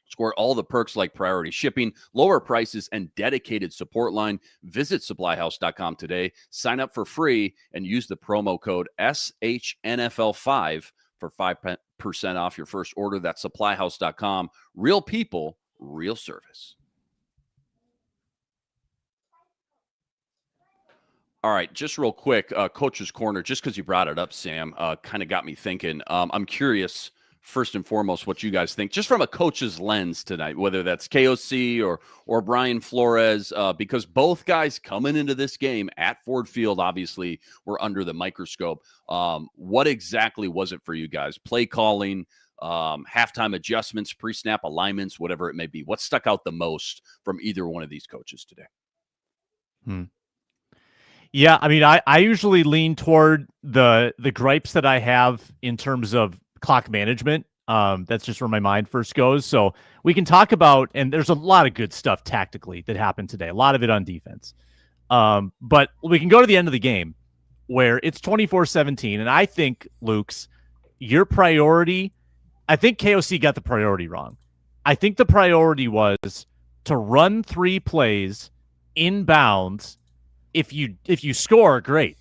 Score all the perks like priority shipping, lower prices, and dedicated support line. Visit supplyhouse.com today. Sign up for free and use the promo code SHNFL5 for 5% off your first order. That's supplyhouse.com. Real people, real service. All right, just real quick, Coach's Corner, just because you brought it up, Sam, kind of got me thinking. I'm curious, first and foremost, what you guys think, just from a coach's lens tonight, whether that's KOC or Brian Flores, because both guys coming into this game at Ford Field, obviously, were under the microscope. What exactly was it for you guys? Play calling, halftime adjustments, pre-snap alignments, whatever it may be. What stuck out the most from either one of these coaches today? Yeah, I mean, I usually lean toward the gripes that I have in terms of clock management. That's just where my mind first goes. So we can talk about, and there's a lot of good stuff tactically that happened today, a lot of it on defense. But we can go to the end of the game where it's 24-17. And I think, Luke's, your priority, I think KOC got the priority wrong. I think the priority was to run 3 plays inbounds. If you score, great.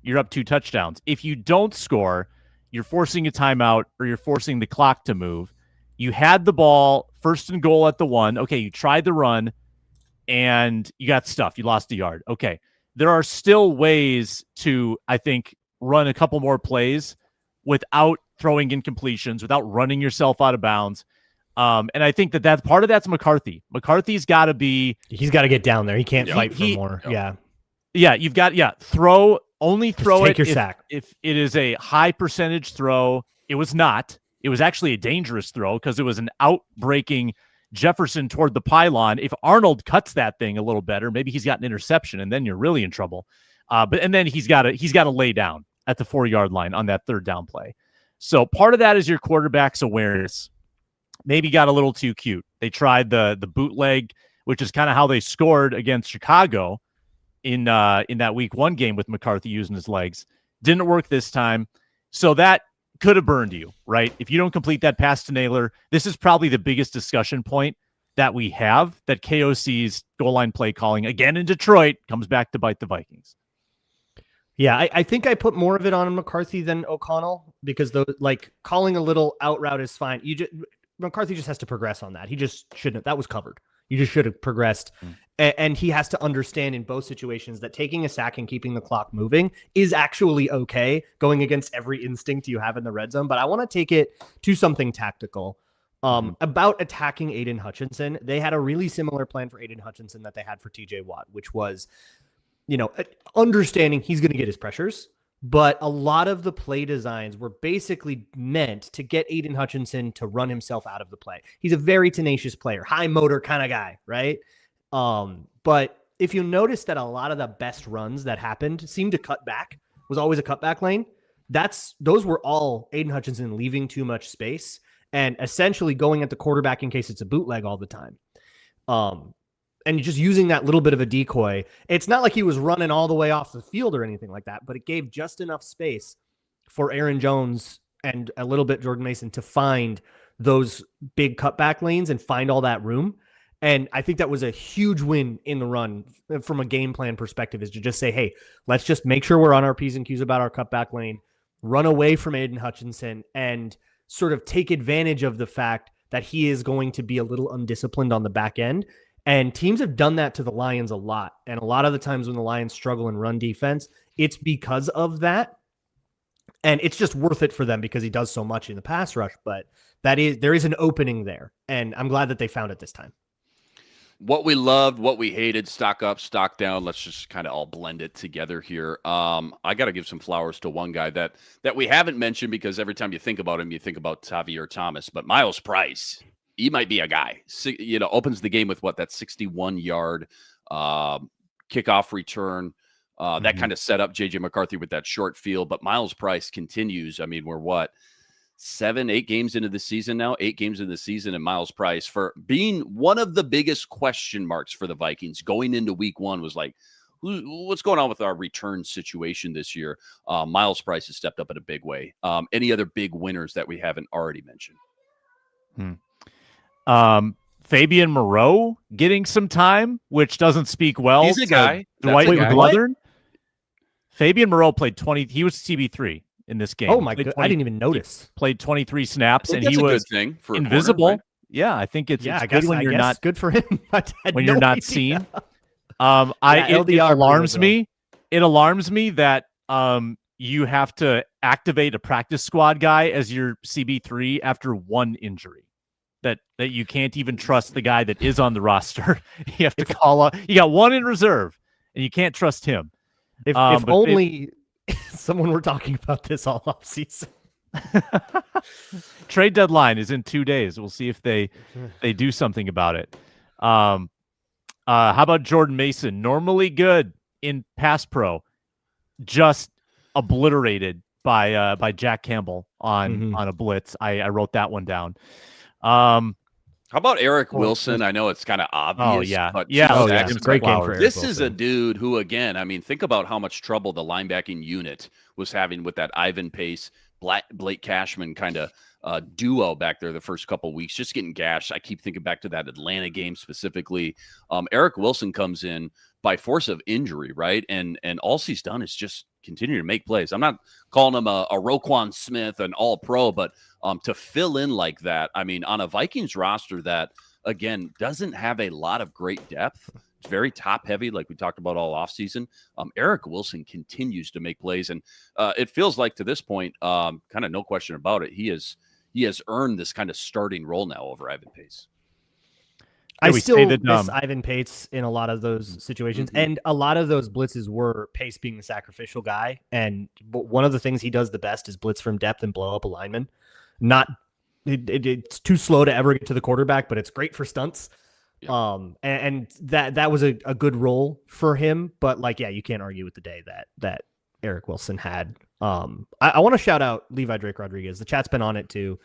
You're up 2 touchdowns. If you don't score, you're forcing a timeout or you're forcing the clock to move. You had the ball, first and goal at the 1. Okay, you tried the run, and you got stuffed. You lost a yard. Okay, there are still ways to, I think, run a couple more plays without throwing incompletions, without running yourself out of bounds. And I think that's part of that's McCarthy. McCarthy's got to be... He's got to get down there. He can't fight for more. Yeah, you've got throw take it your sack. If it is a high percentage throw. It was not. It was actually a dangerous throw because it was an out-breaking Jefferson toward the pylon. If Arnold cuts that thing a little better, maybe he's got an interception, and then you're really in trouble. But then he's got to lay down at the 4-yard line on that 3rd down play. So part of that is your quarterback's awareness. Maybe got a little too cute. They tried the bootleg, which is kind of how they scored against Chicago in that week 1 game with McCarthy using his legs. Didn't work this time. So that could have burned you, right? If you don't complete that pass to Naylor, this is probably the biggest discussion point that we have, that KOC's goal line play calling again in Detroit comes back to bite the Vikings. Yeah, I think I put more of it on McCarthy than O'Connell, because calling a little out route is fine. McCarthy just has to progress on that. He just shouldn't. That was covered. You just should have progressed. And he has to understand in both situations that taking a sack and keeping the clock moving is actually okay, going against every instinct you have in the red zone. But I want to take it to something tactical. About attacking Aiden Hutchinson. They had a really similar plan for Aiden Hutchinson that they had for TJ Watt, which was, understanding he's going to get his pressures. But a lot of the play designs were basically meant to get Aiden Hutchinson to run himself out of the play. He's a very tenacious player, high motor kind of guy, right? But if you notice that a lot of the best runs that happened seemed to cut back, was always a cutback lane. Those were all Aiden Hutchinson leaving too much space and essentially going at the quarterback in case it's a bootleg all the time. And just using that little bit of a decoy. It's not like he was running all the way off the field or anything like that, but it gave just enough space for Aaron Jones and a little bit Jordan Mason to find those big cutback lanes and find all that room. And I think that was a huge win in the run from a game plan perspective, is to just say, hey, let's just make sure we're on our P's and Q's about our cutback lane, run away from Aiden Hutchinson, and sort of take advantage of the fact that he is going to be a little undisciplined on the back end. And teams have done that to the Lions a lot. And a lot of the times when the Lions struggle in run defense, it's because of that. And it's just worth it for them because he does so much in the pass rush. But there is an opening there. And I'm glad that they found it this time. What we loved, what we hated, stock up, stock down. Let's just kind of all blend it together here. I got to give some flowers to one guy that we haven't mentioned, because every time you think about him, you think about Xavier Thomas. But Miles Price, he might be a guy. Opens the game with that 61-yard kickoff return. That kind of set up JJ McCarthy with that short field. But Miles Price continues. I mean, we're 7-8 games into the season now, 8 games into the season, and Miles Price, for being one of the biggest question marks for the Vikings going into week 1, was like, what's going on with our return situation this year? Miles Price has stepped up in a big way. Any other big winners that we haven't already mentioned? Fabian Moreau getting some time, which doesn't speak well. He's a guy. Dwight McGlothern. Fabian Moreau played 20. He was CB3 in this game. Oh my god, I didn't even notice. Played 23 snaps, and he was a good thing for invisible. corner, right? Yeah, I think it's I good guess, when you're not good for him. when you're not seen. It alarms me. It alarms me that you have to activate a practice squad guy as your CB3 after one injury. That you can't even trust the guy that is on the roster. You have to call up. You got one in reserve, and you can't trust him. If only someone were talking about this all off season. Trade deadline is in 2 days. We'll see if they do something about it. How about Jordan Mason? Normally good in pass pro, just obliterated by Jack Campbell on a blitz. I wrote that one down. How about Eric Wilson? I know it's kind of obvious. But great game for Eric This Wilson. is a dude who, again, I mean, think about how much trouble the linebacking unit was having with that Ivan Pace, Blake Cashman kind of duo back there the first couple of weeks, just getting gashed. I keep thinking back to that Atlanta game specifically. Eric Wilson comes in by force of injury, right? And all he's done is just continue to make plays. I'm not calling him a Roquan Smith, an all-pro, but to fill in like that, I mean, on a Vikings roster that, again, doesn't have a lot of great depth, it's very top-heavy, like we talked about all offseason, Eric Wilson continues to make plays, and it feels like to this point, kind of no question about it, he has earned this kind of starting role now over Ivan Pace. I still miss Ivan Pace in a lot of those situations. And a lot of those blitzes were Pace being the sacrificial guy. And one of the things he does the best is blitz from depth and blow up a lineman. It's too slow to ever get to the quarterback, but it's great for stunts. Yeah. And that was a good role for him. But you can't argue with the day that Eric Wilson had. I want to shout out Levi Drake Rodriguez. The chat's been on it too.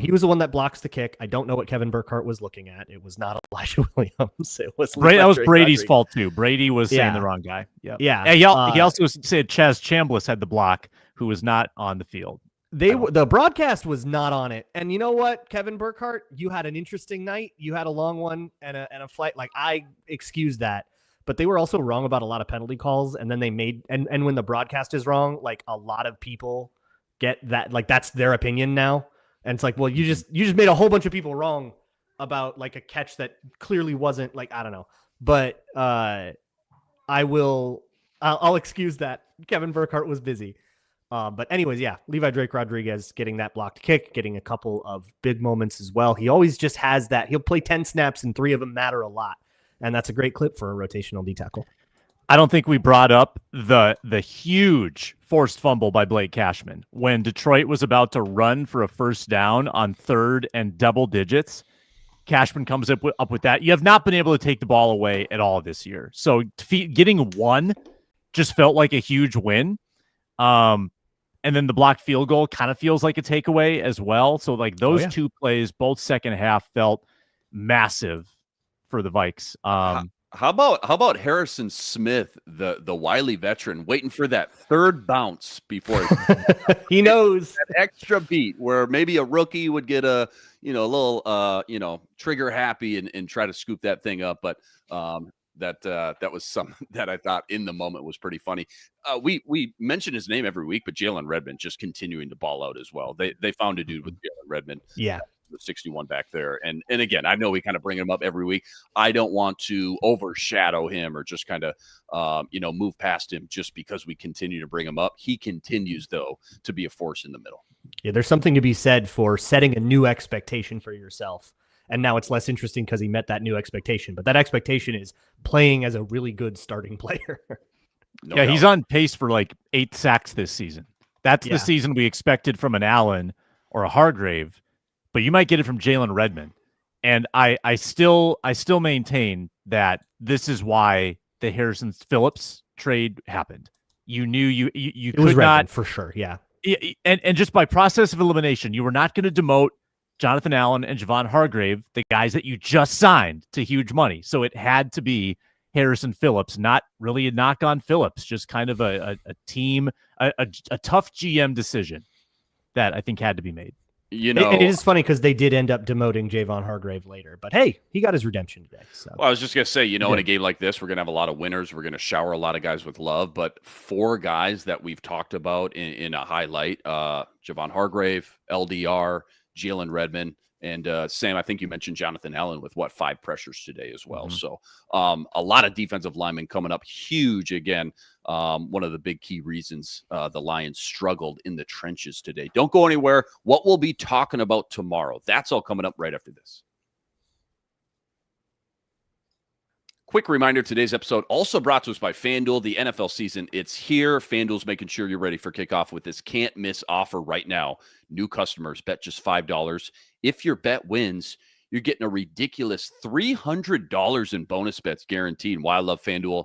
He was the one that blocks the kick. I don't know what Kevin Burkhardt was looking at. It was not Elijah Williams. It was that was Brady's fault too. Brady was saying the wrong guy. Yeah. He also said Chaz Chambliss had the block, who was not on the field. The broadcast was not on it. And you know what, Kevin Burkhardt, you had an interesting night. You had a long one and a flight. I excuse that. But they were also wrong about a lot of penalty calls. And then they made and when the broadcast is wrong, a lot of people get that that's their opinion now. And it's well, you just made a whole bunch of people wrong about a catch that clearly wasn't I don't know. But I'll excuse that. Kevin Burkhardt was busy. But anyways, Levi Drake Rodriguez getting that blocked kick, getting a couple of big moments as well. He always just has that. He'll play 10 snaps and 3 of them matter a lot. And that's a great clip for a rotational D tackle. I don't think we brought up the huge forced fumble by Blake Cashman when Detroit was about to run for a first down on 3rd and double digits. Cashman comes up with that. You have not been able to take the ball away at all this year. So getting one just felt like a huge win. And then the blocked field goal kind of feels like a takeaway as well. So those two plays, both second half, felt massive for the Vikes. How about Harrison Smith, the wily veteran, waiting for that third bounce before He knows. that extra beat where maybe a rookie would get a little trigger happy and try to scoop that thing up, but that was something that I thought in the moment was pretty funny. We mention his name every week, but Jalen Redmond just continuing to ball out as well. They found a dude with Jalen Redmond. Yeah. The 61 back there. And again, I know we kind of bring him up every week. I don't want to overshadow him or just kind of, move past him just because we continue to bring him up. He continues, though, to be a force in the middle. Yeah, there's something to be said for setting a new expectation for yourself. And now it's less interesting because he met that new expectation. But that expectation is playing as a really good starting player. No yeah, doubt. he's on pace for like 8 sacks this season. That's the season we expected from an Allen or a Hargrave. But you might get it from Jalen Redmond. And I still maintain that this is why the Harrison Phillips trade happened. You knew you It could was not Redmond for sure. Yeah. And just by process of elimination, you were not going to demote Jonathan Allen and Javon Hargrave, the guys that you just signed to huge money. So it had to be Harrison Phillips, not really a knock on Phillips, just kind of a team, a tough GM decision that I think had to be made. It is funny because they did end up demoting Javon Hargrave later, but hey, he got his redemption today. So Well, I was just going to say, in a game like this, we're going to have a lot of winners. We're going to shower a lot of guys with love, but 4 guys that we've talked about in a highlight, Javon Hargrave, LDR, Jalen Redmond, and Sam, I think you mentioned Jonathan Allen with 5 pressures today as well. So a lot of defensive linemen coming up huge again. One of the big key reasons the Lions struggled in the trenches today. Don't go anywhere. What we'll be talking about tomorrow, that's all coming up right after this. Quick reminder, today's episode also brought to us by FanDuel. The NFL season, it's here. FanDuel's making sure you're ready for kickoff with this can't-miss offer right now. New customers, bet just $5. If your bet wins, you're getting a ridiculous $300 in bonus bets guaranteed. Why I love FanDuel.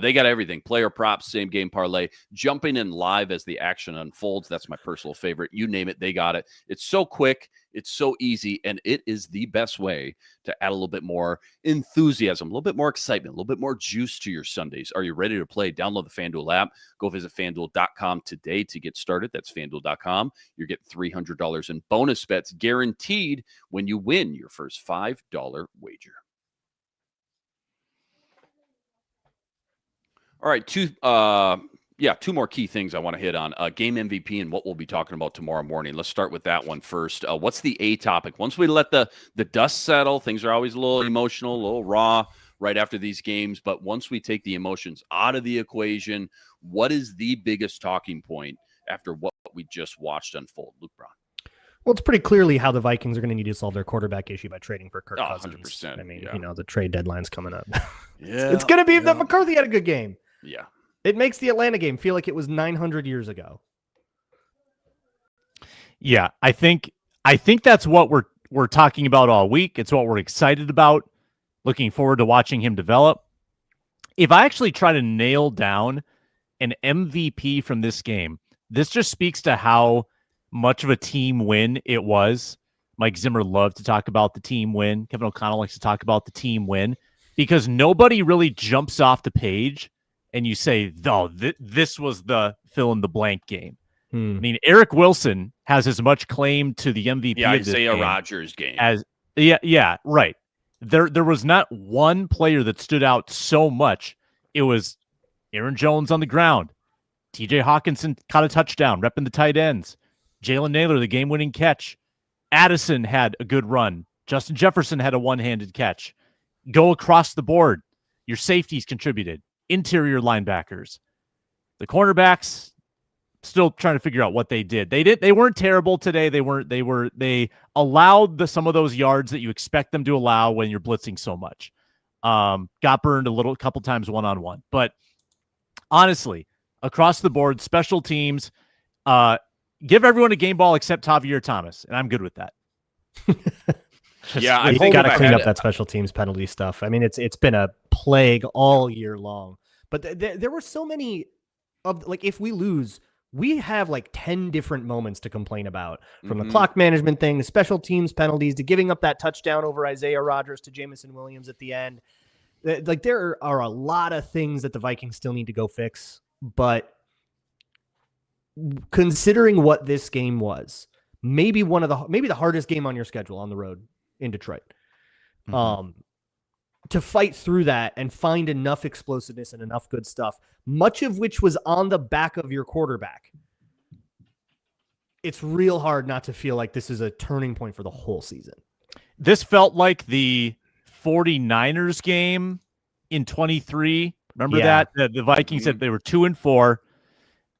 They got everything. Player props, same game parlay, jumping in live as the action unfolds. That's my personal favorite. You name it, they got it. It's so quick. It's so easy, and it is the best way to add a little bit more enthusiasm, a little bit more excitement, a little bit more juice to your Sundays. Are you ready to play? Download the FanDuel app. Go visit FanDuel.com today to get started. That's FanDuel.com. You're getting $300 in bonus bets guaranteed when you win your first $5 wager. All right, two more key things I want to hit on. Game MVP and what we'll be talking about tomorrow morning. Let's start with that one first. What's the A topic? Once we let the dust settle, things are always a little emotional, a little raw right after these games. But once we take the emotions out of the equation, what is the biggest talking point after what we just watched unfold? Luke Braun. Well, it's pretty clearly how the Vikings are going to need to solve their quarterback issue by trading for Kirk Cousins. 100%. I mean, the trade deadline's coming up. Yeah, it's going to be that McCarthy had a good game. Yeah. It makes the Atlanta game feel like it was 900 years ago. Yeah, I think that's what we're talking about all week. It's what we're excited about. Looking forward to watching him develop. If I actually try to nail down an MVP from this game, this just speaks to how much of a team win it was. Mike Zimmer loved to talk about the team win. Kevin O'Connell likes to talk about the team win because nobody really jumps off the page and you say, "Oh, this was the fill in the blank game." I mean, Eric Wilson has as much claim to the MVP of this Isaiah game Rodgers game as right. There was not one player that stood out so much. It was Aaron Jones on the ground. TJ Hawkinson caught a touchdown, repping the tight ends. Jalen Naylor, the game-winning catch. Addison had a good run. Justin Jefferson had a one-handed catch. Go across the board. Your safeties contributed. Interior linebackers. The cornerbacks, still trying to figure out what they did. They weren't terrible today. They allowed some of those yards that you expect them to allow when you're blitzing so much. Got burned a couple times one-on-one. But honestly, across the board, special teams, give everyone a game ball except Javier Thomas, and I'm good with that. I think got to clean up that special teams penalty stuff. I mean, it's been a plague all year long. But there were so many of if we lose, we have 10 different moments to complain about, from the clock management thing, the special teams penalties, to giving up that touchdown over Isaiah Rodgers to Jamison Williams at the end. Like there are a lot of things that the Vikings still need to go fix, but considering what this game was, maybe the hardest game on your schedule on the road in Detroit. To fight through that and find enough explosiveness and enough good stuff, much of which was on the back of your quarterback. It's real hard not to feel like this is a turning point for the whole season. This felt like the 49ers game in 23. Remember that? The Vikings said they were 2-4.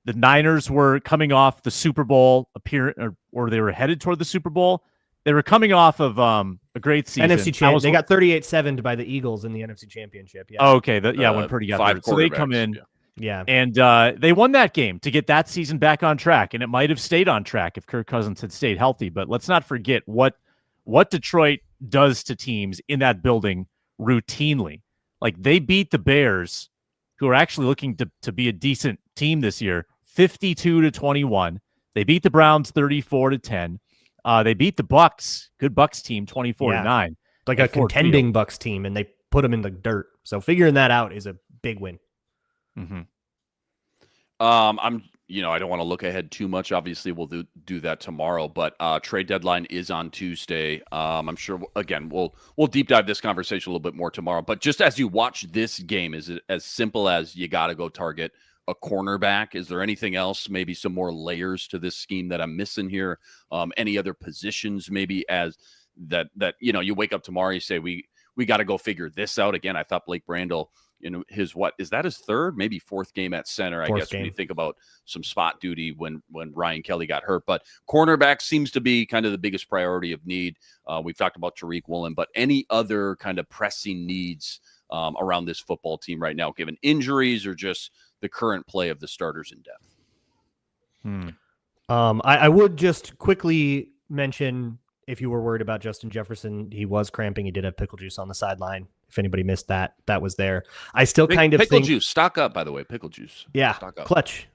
The Niners were coming off the Super Bowl or they were headed toward the Super Bowl. They were coming off of a great season. NFC Championship. They got 38-7 by the Eagles in the NFC Championship. Yeah. Oh, okay. When Purdy got five hurt. So they come in. Yeah. And they won that game to get that season back on track. And it might have stayed on track if Kirk Cousins had stayed healthy. But let's not forget what Detroit does to teams in that building routinely. Like they beat the Bears, who are actually looking to be a decent team this year, 52-21. They beat the Browns 34-10. They beat the Bucks, good Bucks team, 24-9. Like a contending Bucks team, and they put them in the dirt. So figuring that out is a big win. Mm-hmm. I don't want to look ahead too much. Obviously, we'll do that tomorrow, but trade deadline is on Tuesday. I'm sure, again, we'll deep dive this conversation a little bit more tomorrow. But just as you watch this game, is it as simple as you got to go target a cornerback? Is there anything else, maybe some more layers to this scheme that I'm missing here? Any other positions maybe as that you wake up tomorrow, you say, we got to go figure this out. Again, I thought Blake Brandel, his third, maybe fourth game at center, when you think about some spot duty when Ryan Kelly got hurt. But cornerback seems to be kind of the biggest priority of need. We've talked about Tariq Woolen, but any other kind of pressing needs around this football team right now, given injuries or just the current play of the starters in depth? I would just quickly mention, if you were worried about Justin Jefferson, he was cramping. He did have pickle juice on the sideline. If anybody missed that was there. I still kind of pickle think juice. Stock up, by the way. Pickle juice. Yeah, stock up. Clutch.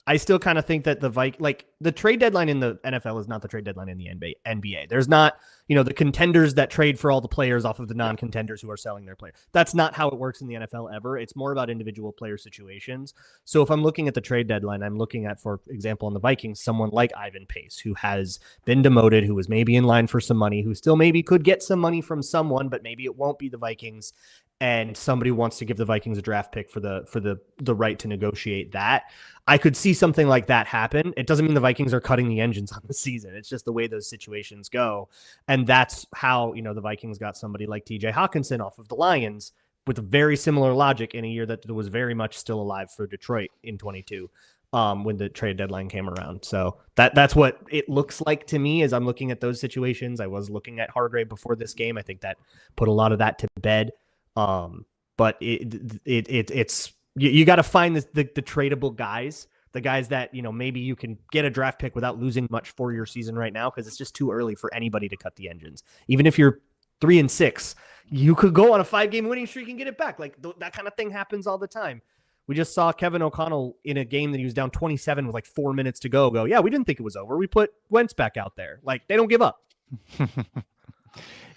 I still kind of think that the trade deadline in the NFL is not the trade deadline in the NBA. There's not, the contenders that trade for all the players off of the non-contenders who are selling their players. That's not how it works in the NFL ever. It's more about individual player situations. So if I'm looking at the trade deadline, I'm looking at, for example, in the Vikings, someone like Ivan Pace, who has been demoted, who was maybe in line for some money, who still maybe could get some money from someone, but maybe it won't be the Vikings. And somebody wants to give the Vikings a draft pick for the right to negotiate that. I could see something like that happen. It doesn't mean the Vikings are cutting the engines on the season. It's just the way those situations go. And that's how, the Vikings got somebody like TJ Hawkinson off of the Lions with a very similar logic in a year that was very much still alive for Detroit in 22 when the trade deadline came around. So that's what it looks like to me as I'm looking at those situations. I was looking at Hargrave before this game. I think that put a lot of that to bed. But it's you got to find the tradable guys, the guys that, maybe you can get a draft pick without losing much for your season right now, because it's just too early for anybody to cut the engines. Even if you're 3-6, you could go on a 5-game winning streak and get it back. Like that kind of thing happens all the time. We just saw Kevin O'Connell in a game that he was down 27 with like 4 minutes to go. Yeah, we didn't think it was over. We put Wentz back out there. Like, they don't give up.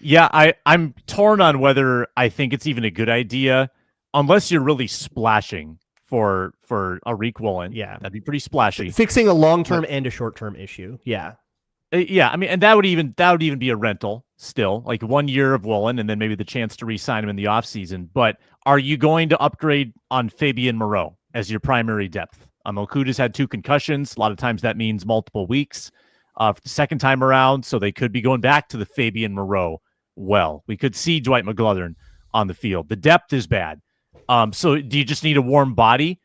Yeah, I'm torn on whether I think it's even a good idea, unless you're really splashing for a Tariq Woolen. Yeah, that'd be pretty splashy. Fixing a long-term and a short-term issue. Yeah. Yeah, I mean, and that would even be a rental still, like 1 year of Woolen and then maybe the chance to re-sign him in the offseason. But are you going to upgrade on Fabian Moreau as your primary depth? Okuda's had 2 concussions. A lot of times that means multiple weeks for the second time around, so they could be going back to the Fabian Moreau. Well, we could see Dwight McGlothern on the field. The depth is bad. So do you just need a warm body?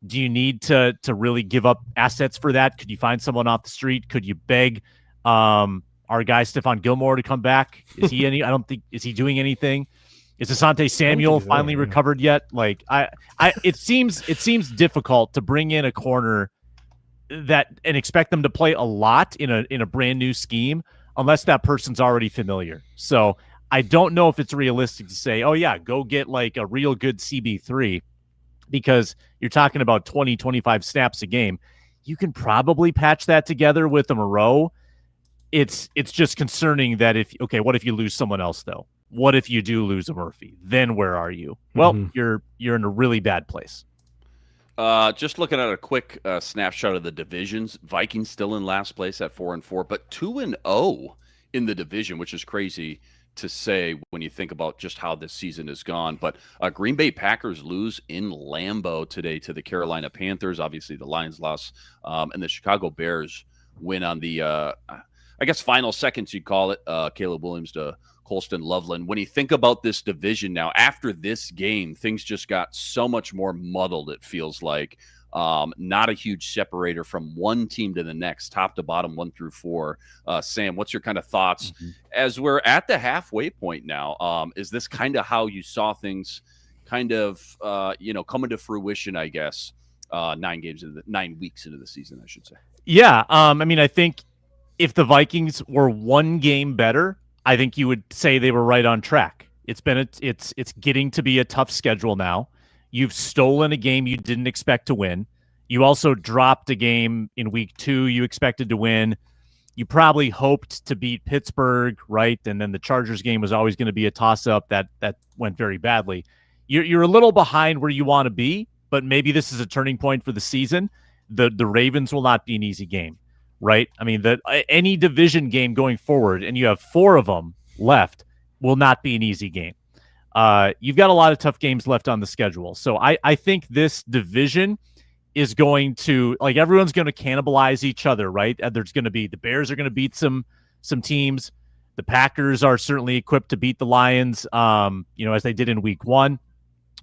Do you need to really give up assets for that? Could you find someone off the street? Could you beg our guy Stephon Gilmore to come back? Is he is he doing anything? Is Asante Samuel finally recovered yet? Like it seems difficult to bring in a corner that and expect them to play a lot in a brand new scheme unless that person's already familiar. So I don't know if it's realistic to say, oh yeah, go get like a real good CB3, because you're talking about 20, 25 snaps a game. You can probably patch that together with a Moreau. It's just concerning that what if you lose someone else though? What if you do lose a Murphy? Then where are you? Well, Mhm. you're in a really bad place. Just looking at a quick snapshot of the divisions, Vikings still in last place at 4-4, but 2-0 in the division, which is crazy to say when you think about just how this season has gone. But Green Bay Packers lose in Lambeau today to the Carolina Panthers. Obviously, the Lions lost, and the Chicago Bears win on the, I guess, final seconds, you'd call it. Caleb Williams to Colston Loveland. When you think about this division now, after this game, things just got so much more muddled, it feels like. Not a huge separator from one team to the next, top to bottom, 1-4. Sam, what's your kind of thoughts as we're at the halfway point now? Is this kind of how you saw things kind of, coming to fruition, I guess, 9 weeks into the season, I should say? Yeah. I think if the Vikings were one game better, I think you would say they were right on track. It's getting to be a tough schedule now. You've stolen a game you didn't expect to win. You also dropped a game in week 2 you expected to win. You probably hoped to beat Pittsburgh, right? And then the Chargers game was always going to be a toss-up that went very badly. You're a little behind where you want to be, but maybe this is a turning point for the season. The Ravens will not be an easy game, right? I mean, any division game going forward, and you have 4 of them left, will not be an easy game. You've got a lot of tough games left on the schedule. So I think this division is going to, like, everyone's going to cannibalize each other, right? There's going to be, the Bears are going to beat some teams. The Packers are certainly equipped to beat the Lions, as they did in week 1.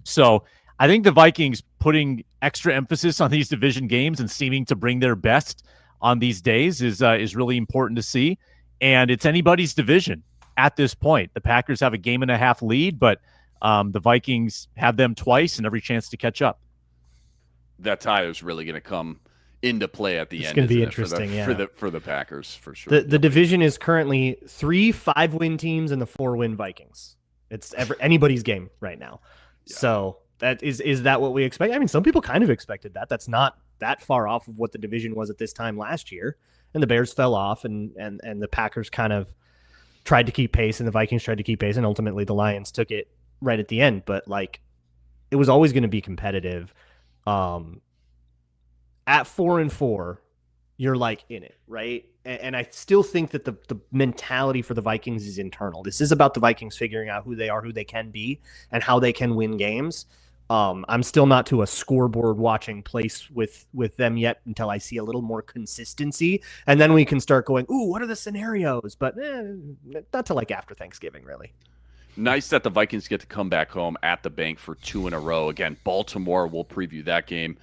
So I think the Vikings putting extra emphasis on these division games and seeming to bring their best on these days is really important to see. And it's anybody's division at this point. The Packers have a 1.5 lead, but the Vikings have them twice and every chance to catch up. That tie is really going to come into play at the end. It's going to be isn't it, interesting, for the Packers, for sure. The division is currently 3 5-win teams and the 4-win Vikings. It's anybody's game right now. Yeah. So that is that what we expect? I mean, some people kind of expected that. That's not that far off of what the division was at this time last year. And the Bears fell off, and the Packers kind of tried to keep pace, and the Vikings tried to keep pace, and ultimately the Lions took it right at the end. But it was always going to be competitive. At 4-4, you're in it, right? And I still think that the mentality for the Vikings is internal. This is about the Vikings figuring out who they are, who they can be, and how they can win games. I'm still not to a scoreboard watching place with them yet until I see a little more consistency, and then we can start going, ooh, what are the scenarios? But not till after Thanksgiving, really. Nice that the Vikings get to come back home at the bank for 2 in a row. Again, Baltimore, we'll preview that game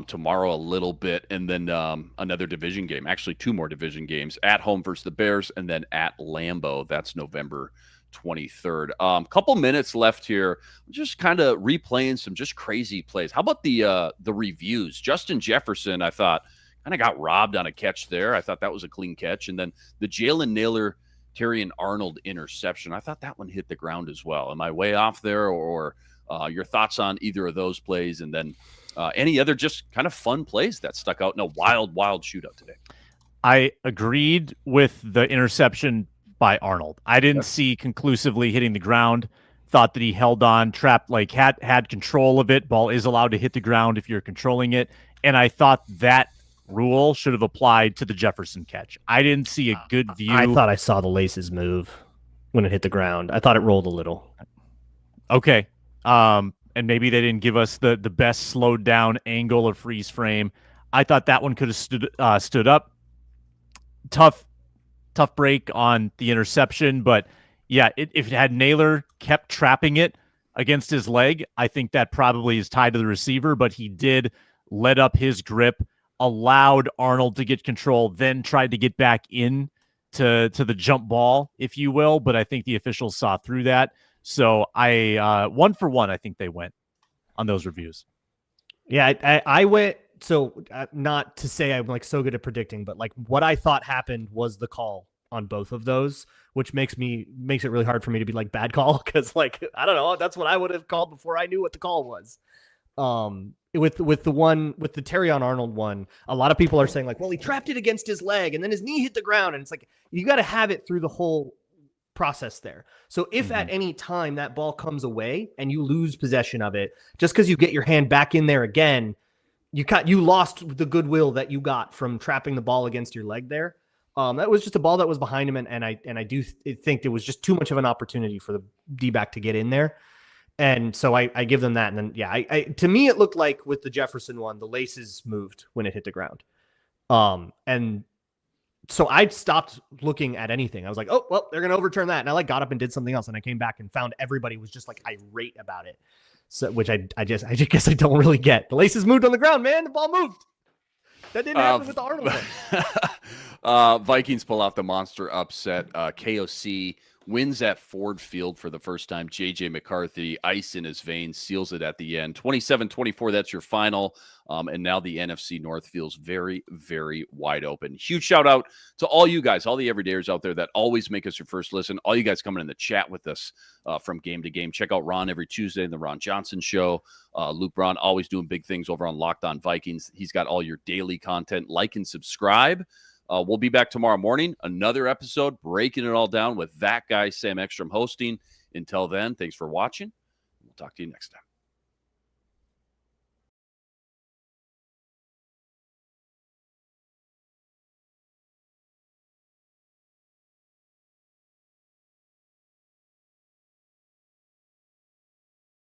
tomorrow a little bit, and then another division game, actually 2 more division games, at home versus the Bears, and then at Lambeau. That's November 23rd. Couple minutes left here. Just kind of replaying some just crazy plays. How about the reviews? Justin Jefferson, I thought, kind of got robbed on a catch there. I thought that was a clean catch. And then the Jalen Naylor, Terrion Arnold interception, I thought that one hit the ground as well. Am I way off there, or your thoughts on either of those plays? And then any other just kind of fun plays that stuck out in a wild shootout today? I agreed with the interception by Arnold. I didn't see conclusively hitting the ground. Thought that he held on, trapped, had control of it. Ball is allowed to hit the ground if you're controlling it. And I thought that rule should have applied to the Jefferson catch. I didn't see a good view. I thought I saw the laces move when it hit the ground. I thought it rolled a little. Okay. And maybe they didn't give us the best slowed down angle or freeze frame. I thought that one could have stood up. Tough break on the interception, but yeah, if it had Naylor kept trapping it against his leg, I think that probably is tied to the receiver, but he did let up his grip, allowed Arnold to get control, then tried to get back in to the jump ball, if you will, but I think the officials saw through that. So I 1 for 1, I think they went on those reviews. Yeah, I went. So not to say I'm so good at predicting, but what I thought happened was the call on both of those, which makes it really hard for me to be bad call, because I don't know, that's what I would have called before I knew what the call was. With the Terrion Arnold one, a lot of people are saying well, he trapped it against his leg and then his knee hit the ground, and it's you got to have it through the whole process there. So if at any time that ball comes away and you lose possession of it, just because you get your hand back in there again, you lost the goodwill that you got from trapping the ball against your leg there. That was just a ball that was behind him, and I do think it was just too much of an opportunity for the D-back to get in there. And so I give them that. And then, to me, it looked like with the Jefferson one, the laces moved when it hit the ground. And so I stopped looking at anything. I was like, oh, well, they're going to overturn that. And I got up and did something else. And I came back and found everybody was just irate about it. So, which I just guess I don't really get. The laces moved on the ground, man. The ball moved. That didn't happen with the Arnold one. Vikings pull off the monster upset. KOC wins at Ford Field for the first time. JJ McCarthy, ice in his veins, seals it at the end. 27-24, that's your final. And now the NFC North feels very, very wide open. Huge shout out to all you guys, all the everydayers out there that always make us your first listen. All you guys coming in the chat with us from game to game. Check out Ron every Tuesday in the Ron Johnson Show. Luke Braun always doing big things over on Locked On Vikings. He's got all your daily content. Like and subscribe. We'll be back tomorrow morning. Another episode, breaking it all down with that guy, Sam Ekstrom, hosting. Until then, thanks for watching. We'll talk to you next time.